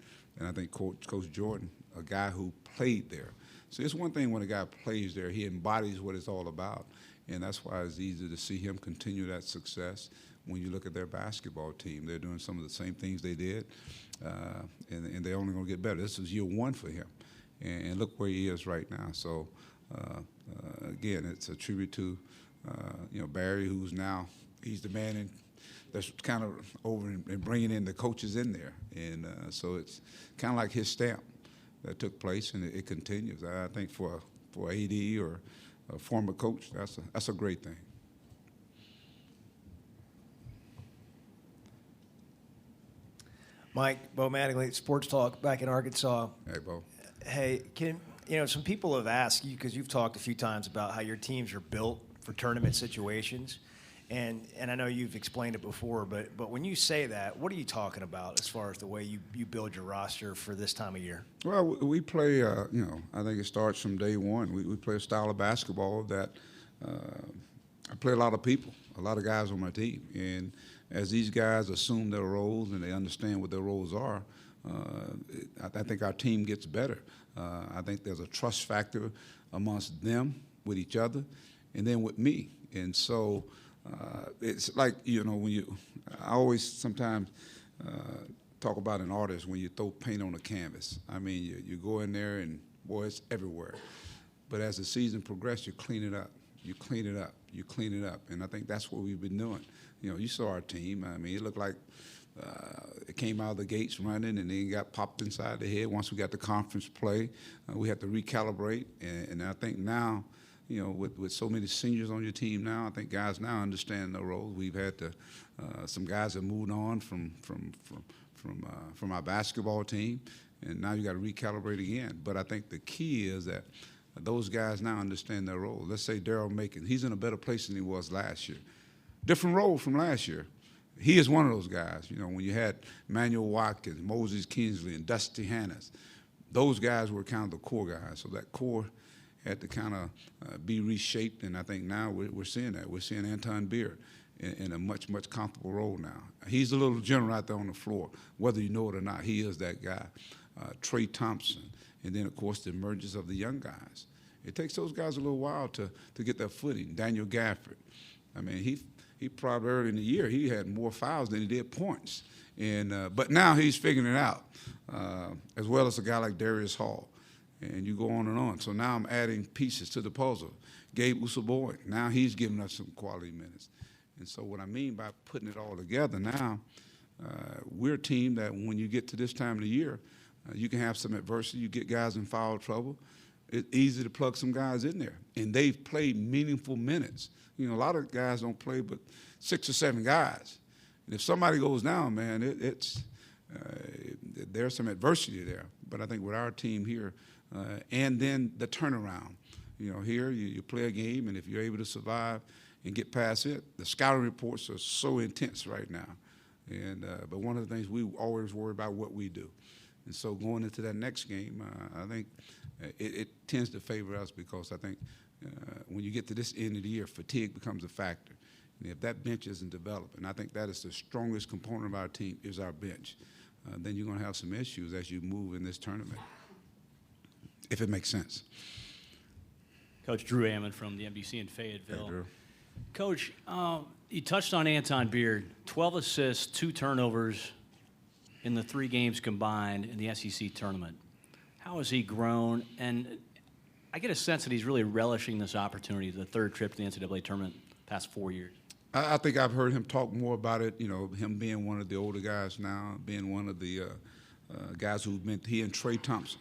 I think Coach Jordan, a guy who played there. So it's one thing when a guy plays there, he embodies what it's all about. And that's why it's easy to see him continue that success. When you look at their basketball team, they're doing some of the same things they did, and they're only going to get better. This is year one for him. And look where he is right now. So, again, it's a tribute to, Barry, who's now, he's the man that's kind of over and bringing in the coaches in there. And so it's kind of like his stamp that took place, and it continues. I think for AD or a former coach, that's a great thing. Mike, Bo Mattingly, Sports Talk back in Arkansas. Hey, Bo. Hey, some people have asked you, because you've talked a few times about how your teams are built for tournament situations, and I know you've explained it before, but when you say that, what are you talking about as far as the way you build your roster for this time of year? Well, we play, I think it starts from day one. We play a style of basketball that I play a lot of people, a lot of guys on my team, and as these guys assume their roles and they understand what their roles are, I think our team gets better. I think there's a trust factor amongst them, with each other, and then with me. And so it's like, I always sometimes talk about an artist when you throw paint on a canvas. I mean, you go in there and, boy, it's everywhere. But as the season progresses, you clean it up. You clean it up. You clean it up. And I think that's what we've been doing. You saw our team. I mean, it looked like it came out of the gates running and then got popped inside the head. Once we got the conference play, we had to recalibrate. And I think now, with so many seniors on your team now, I think guys now understand their roles. We've had some guys have moved on from our basketball team, and now you got to recalibrate again. But I think the key is that those guys now understand their role. Let's say Darryl Macon, he's in a better place than he was last year. Different role from last year. He is one of those guys. When you had Manuel Watkins, Moses Kingsley, and Dusty Hannas, those guys were kind of the core guys. So that core had to kind of be reshaped, and I think now we're seeing that. We're seeing Anton Beard in a much, much comfortable role now. He's a little general out there on the floor. Whether you know it or not, he is that guy. Trey Thompson, and then, of course, the emergence of the young guys. It takes those guys a little while to get their footing. Daniel Gaffur, I mean, he probably early in the year, he had more fouls than he did points. But now he's figuring it out, as well as a guy like Darius Hall. And you go on and on. So now I'm adding pieces to the puzzle. Gabe Usaboy, now he's giving us some quality minutes. And so what I mean by putting it all together now, we're a team that when you get to this time of the year, you can have some adversity. You get guys in foul trouble. It's easy to plug some guys in there. And they've played meaningful minutes. A lot of guys don't play but 6 or 7 guys. And if somebody goes down, man, there's some adversity there. But I think with our team here, and then the turnaround. Here you play a game, and if you're able to survive and get past it, the scouting reports are so intense right now. But one of the things we always worry about what we do. And so going into that next game, I think it tends to favor us because I think when you get to this end of the year, fatigue becomes a factor. And if that bench isn't developed, and I think that is the strongest component of our team is our bench, then you're going to have some issues as you move in this tournament, if it makes sense. Coach Drew Ammon from the NBC in Fayetteville. Hey, Drew. Coach, you touched on Anton Beard, 12 assists, 2 turnovers in the 3 games combined in the SEC tournament. How has he grown? And I get a sense that he's really relishing this opportunity, the 3rd trip to the NCAA tournament past 4 years. I think I've heard him talk more about it, him being one of the older guys now, being one of the guys he and Trey Thompson.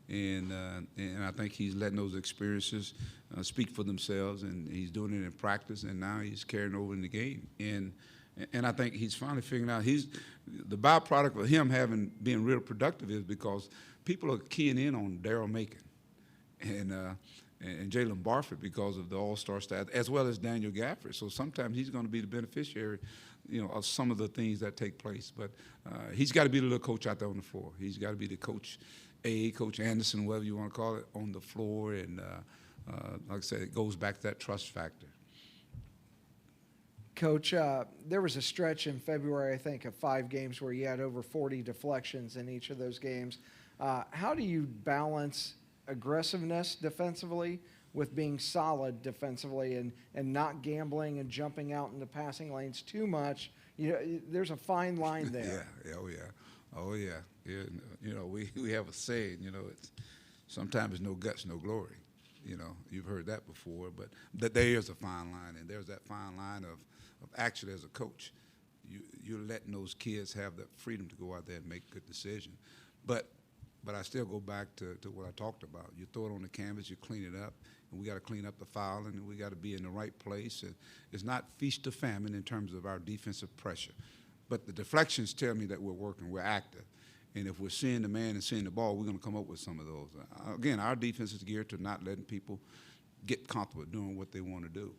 And I think he's letting those experiences speak for themselves, and he's doing it in practice, and now he's carrying over in the game. And I think he's finally figuring out the byproduct of him being real productive is because people are keying in on Daryl Macon and Jalen Barford because of the all-star staff, as well as Daniel Gaffur. So sometimes he's going to be the beneficiary, of some of the things that take place. But he's got to be the little coach out there on the floor. He's got to be the Coach Anderson, whatever you want to call it, on the floor. And like I said, it goes back to that trust factor. Coach, there was a stretch in February, I think, of 5 games where you had over 40 deflections in each of those games. How do you balance aggressiveness defensively with being solid defensively and not gambling and jumping out into passing lanes too much? There's a fine line there. Oh yeah. We have a saying, it's sometimes no guts, no glory. You've heard that before, but there is a fine line, and there's that fine line of actually as a coach, you're letting those kids have the freedom to go out there and make good decisions. But I still go back to what I talked about. You throw it on the canvas, you clean it up, and we got to clean up the fouling, and we got to be in the right place. And it's not feast or famine in terms of our defensive pressure. But the deflections tell me that we're working, we're active. And if we're seeing the man and seeing the ball, we're going to come up with some of those. Again, our defense is geared to not letting people get comfortable doing what they want to do.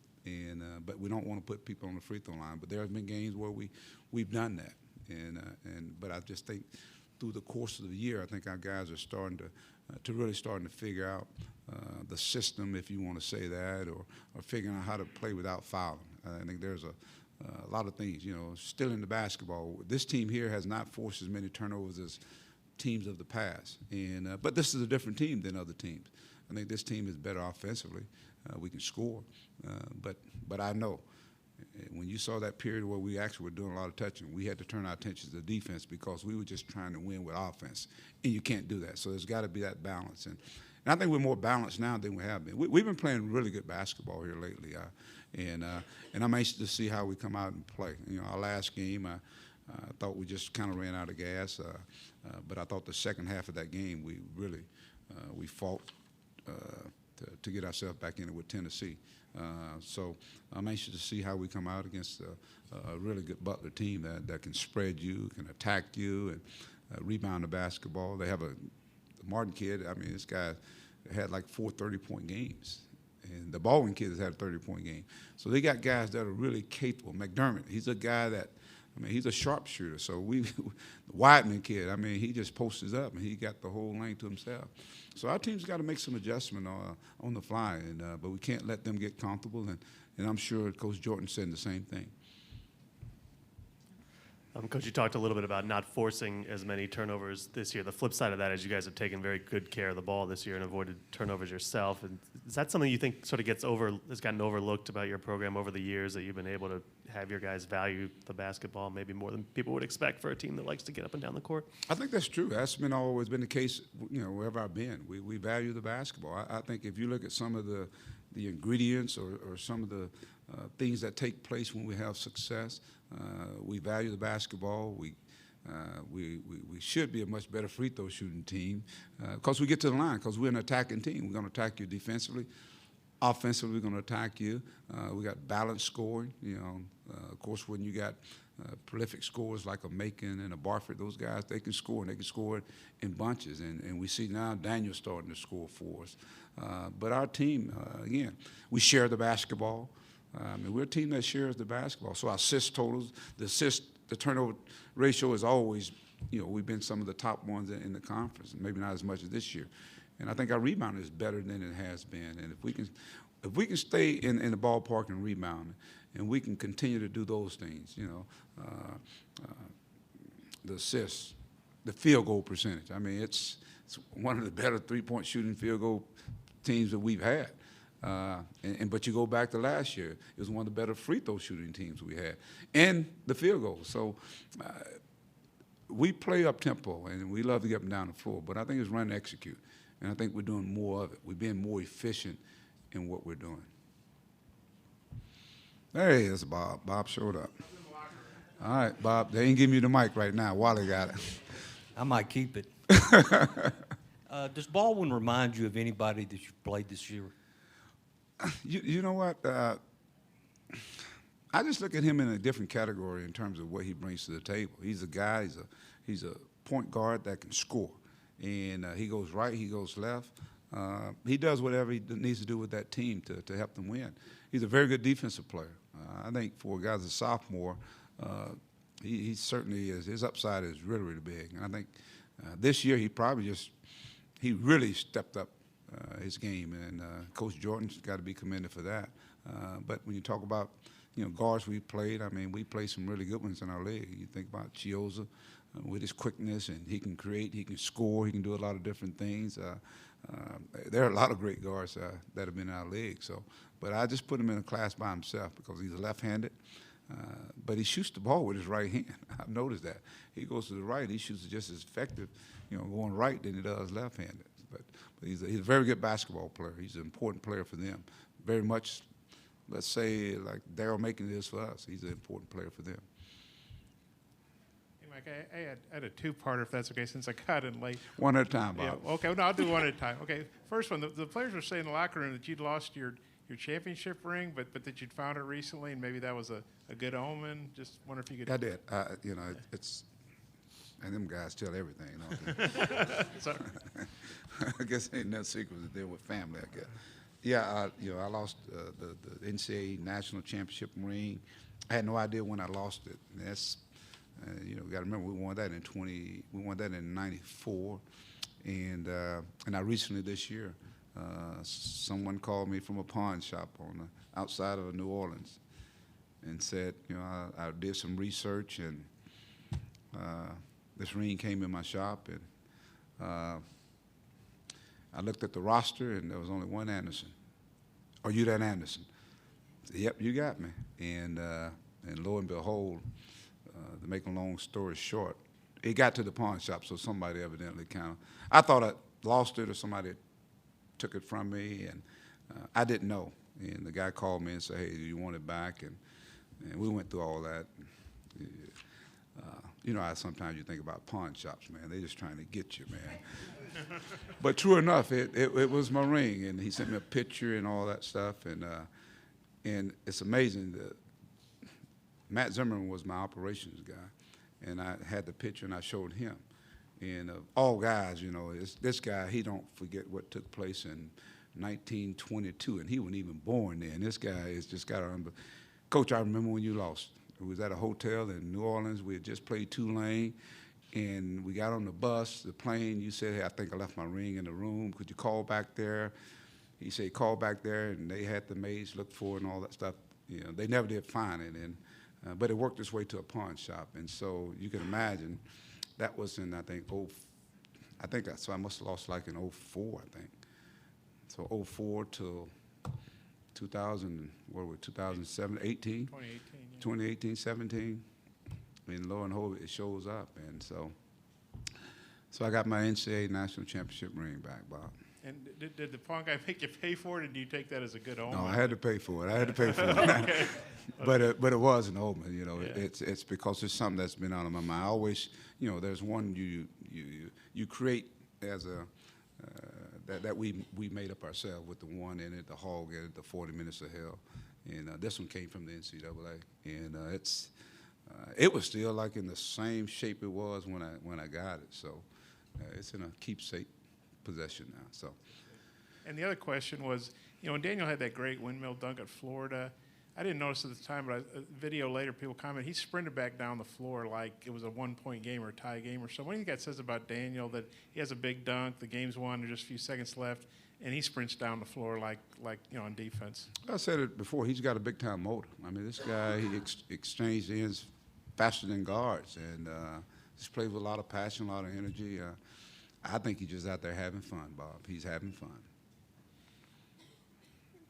But we don't want to put people on the free throw line. But there have been games where we've done that. But I just think through the course of the year, I think our guys are starting to really starting to figure out the system, if you want to say that, or figuring out how to play without fouling. I think there's a lot of things, still in the basketball. This team here has not forced as many turnovers as teams of the past. But this is a different team than other teams. I think this team is better offensively. We can score. But I know when you saw that period where we actually were doing a lot of touching, we had to turn our attention to the defense because we were just trying to win with offense. And you can't do that. So there's got to be that balance. And I think we're more balanced now than we have been. We've been playing really good basketball here lately. And I'm anxious to see how we come out and play. Our last game, I thought we just kind of ran out of gas. But I thought the second half of that game, we really we fought to get ourselves back in it with Tennessee. So I'm anxious to see how we come out against a really good Butler team that can spread you, can attack you, and rebound the basketball. They have the Martin kid. I mean, this guy had like 4 30-point games. And the Baldwin kid has had a 30-point game. So they got guys that are really capable. McDermott, he's a guy that, he's a sharpshooter. So the Wideman kid, he just posts up, and he got the whole lane to himself. So our team's got to make some adjustment on the fly, but we can't let them get comfortable. And I'm sure Coach Jordan said the same thing. Coach, you talked a little bit about not forcing as many turnovers this year. The flip side of that is you guys have taken very good care of the ball this year and avoided turnovers yourself. And is that something you think sort of has gotten overlooked about your program over the years, that you've been able to have your guys value the basketball maybe more than people would expect for a team that likes to get up and down the court? I think that's true. That's always been the case, wherever I've been. We value the basketball. I think if you look at some of the ingredients or some of the things that take place when we have success, we value the basketball. We should be a much better free throw shooting team because we get to the line, because we're an attacking team. We're going to attack you defensively. Offensively, we're going to attack you. We got balanced scoring. Of course, when you got prolific scorers like a Macon and a Barford, those guys, they can score, and they can score in bunches. And we see now Daniel starting to score for us. But our team, again, we share the basketball. We're a team that shares the basketball. So our assist totals, the turnover ratio is always, we've been some of the top ones in the conference, maybe not as much as this year. And I think our rebound is better than it has been. And if we can stay in the ballpark and rebound, and we can continue to do those things, the assists, the field goal percentage. It's one of the better three-point shooting field goal teams that we've had. But you go back to last year, it was one of the better free throw shooting teams we had, and the field goal. So we play up tempo, and we love to get up and down the floor. But I think it's run and execute, and I think we're doing more of it. We're being more efficient in what we're doing. There he is, Bob. Bob showed up. All right, Bob. They ain't giving you the mic right now. Wally got it. I might keep it. Does Baldwin remind you of anybody that you've played this year? You know what? I just look at him in a different category in terms of what he brings to the table. He's a guy. He's a point guard that can score, and he goes right. He goes left. He does whatever he needs to do with that team to help them win. He's a very good defensive player. I think for a guy that's a sophomore, he certainly is. His upside is really, really big. And I think this year he really stepped up his game, and Coach Jordan's got to be commended for that. But when you talk about guards we played, I mean, we played some really good ones in our league. You think about Chioza with his quickness, and he can create, he can score, he can do a lot of different things. There are a lot of great guards that have been in our league. But I just put him in a class by himself because he's left-handed. But he shoots the ball with his right hand. I've noticed that. He goes to the right, he shoots just as effective, going right than he does left-handed. But he's a very good basketball player. He's an important player for them. Very much, let's say, like Darryl Macon is for us. He's an important player for them. Hey, Mike, I had a two-parter, if that's okay, since I got in late. One at a time, Bob. Yeah, okay, no, I'll do one at a time. Okay, first one, the players were saying in the locker room that you'd lost your championship ring, but that you'd found it recently, and maybe that was a good omen. Just wonder if you could. I did. It's. And them guys tell everything, don't they? Sorry. I guess ain't no secret that they're with family, I guess. Yeah, I lost the NCAA national championship ring. I had no idea when I lost it. And that's, you got to remember we won that in '94, and I recently this year, someone called me from a pawn shop on the outside of New Orleans, and said, I did some research and. This ring came in my shop, and I looked at the roster, and there was only one Anderson. Are you that Anderson? I said, yep, you got me. And lo and behold, to make a long story short, it got to the pawn shop, so somebody evidently I thought I lost it or somebody took it from me, and I didn't know. And the guy called me and said, hey, do you want it back? And we went through all that. How sometimes you think about pawn shops, man. They're just trying to get you, man. But true enough, it was my ring, and he sent me a picture and all that stuff. And it's amazing that Matt Zimmerman was my operations guy, and I had the picture and I showed him. And all guys, this guy, he don't forget what took place in 1922, and he wasn't even born then. This guy has just got to Coach, I remember when you lost. We was at a hotel in New Orleans. We had just played Tulane, and we got on the bus, the plane. You said, hey, I think I left my ring in the room. Could you call back there? He said, call back there, and they had the maids look for it and all that stuff. They never did find it, but it worked its way to a pawn shop. And so you can imagine that was in, I must have lost like in 04, I think. So 04 till 2007, 18? 2018, 17, and lo and behold, it shows up, and so I got my NCAA national championship ring back, Bob. And did the pawn guy make you pay for it, or do you take that as a good omen? No, I had to pay for it. Okay. But it was an omen, Yeah. It's because it's something that's been on my mind. I always, there's one you create as a that we made up ourselves with the one in it, the hog in it, the 40 minutes of hell. And this one came from the NCAA, and it was still like in the same shape it was when I got it. So it's in a keepsake possession now. So. And the other question was, when Daniel had that great windmill dunk at Florida, I didn't notice at the time, but a video later, people commented he sprinted back down the floor like it was a one-point game or a tie game or something. What do you think that says about Daniel, that he has a big dunk, the game's won, there's just a few seconds left, and he sprints down the floor like on defense? I said it before. He's got a big-time motor. I mean, this guy, he exchanges ends faster than guards, and just plays with a lot of passion, a lot of energy. I think he's just out there having fun, Bob. He's having fun.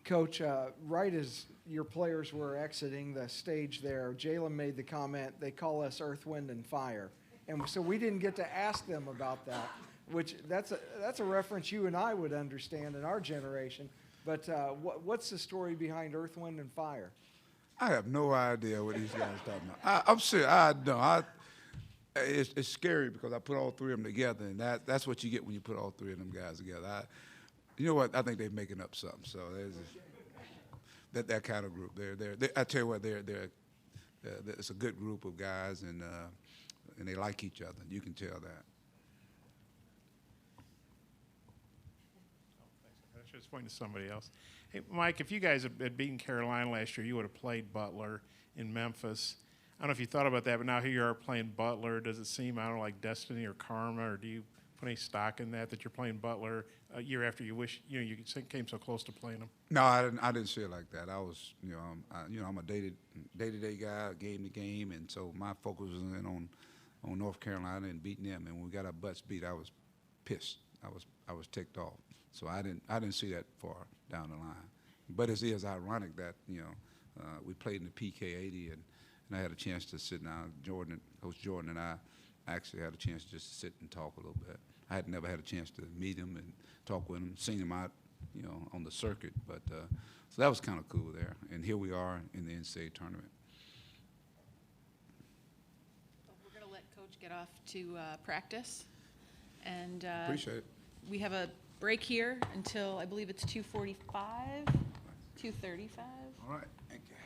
Coach, right as your players were exiting the stage there, Jalen made the comment, they call us Earth, Wind, and Fire. And so we didn't get to ask them about that, which that's a reference you and I would understand in our generation. But what's the story behind Earth, Wind, and Fire? I have no idea what these guys are talking about. I'm serious. I don't. It's scary because I put all three of them together, and that's what you get when you put all three of them guys together. You know what? I think they're making up something. So there's that kind of group. I tell you what, it's a good group of guys, and they like each other. You can tell that. I should just point to somebody else. Hey, Mike, if you guys had beaten Carolina last year, you would have played Butler in Memphis. I don't know if you thought about that, but now here you are playing Butler. Does it seem, I don't know, like destiny or karma, or do you put any stock in that you're playing Butler a year after you wish you came so close to playing them? No, I didn't see it like that. I was, I'm a day-to-day guy, game to game, and so my focus was on North Carolina and beating them. And when we got our butts beat, I was pissed. I was ticked off. So I didn't see that far down the line. But it is ironic that we played in the PK 80 and I had a chance to sit down. Coach Jordan and I actually had a chance just to sit and talk a little bit. I had never had a chance to meet him and talk with him, seen him out, on the circuit. But so that was kind of cool there. And here we are in the NCAA tournament. We're going to let Coach get off to practice, and Appreciate it. We have a break here until I believe it's 2:45, 2:35. All right, thank you.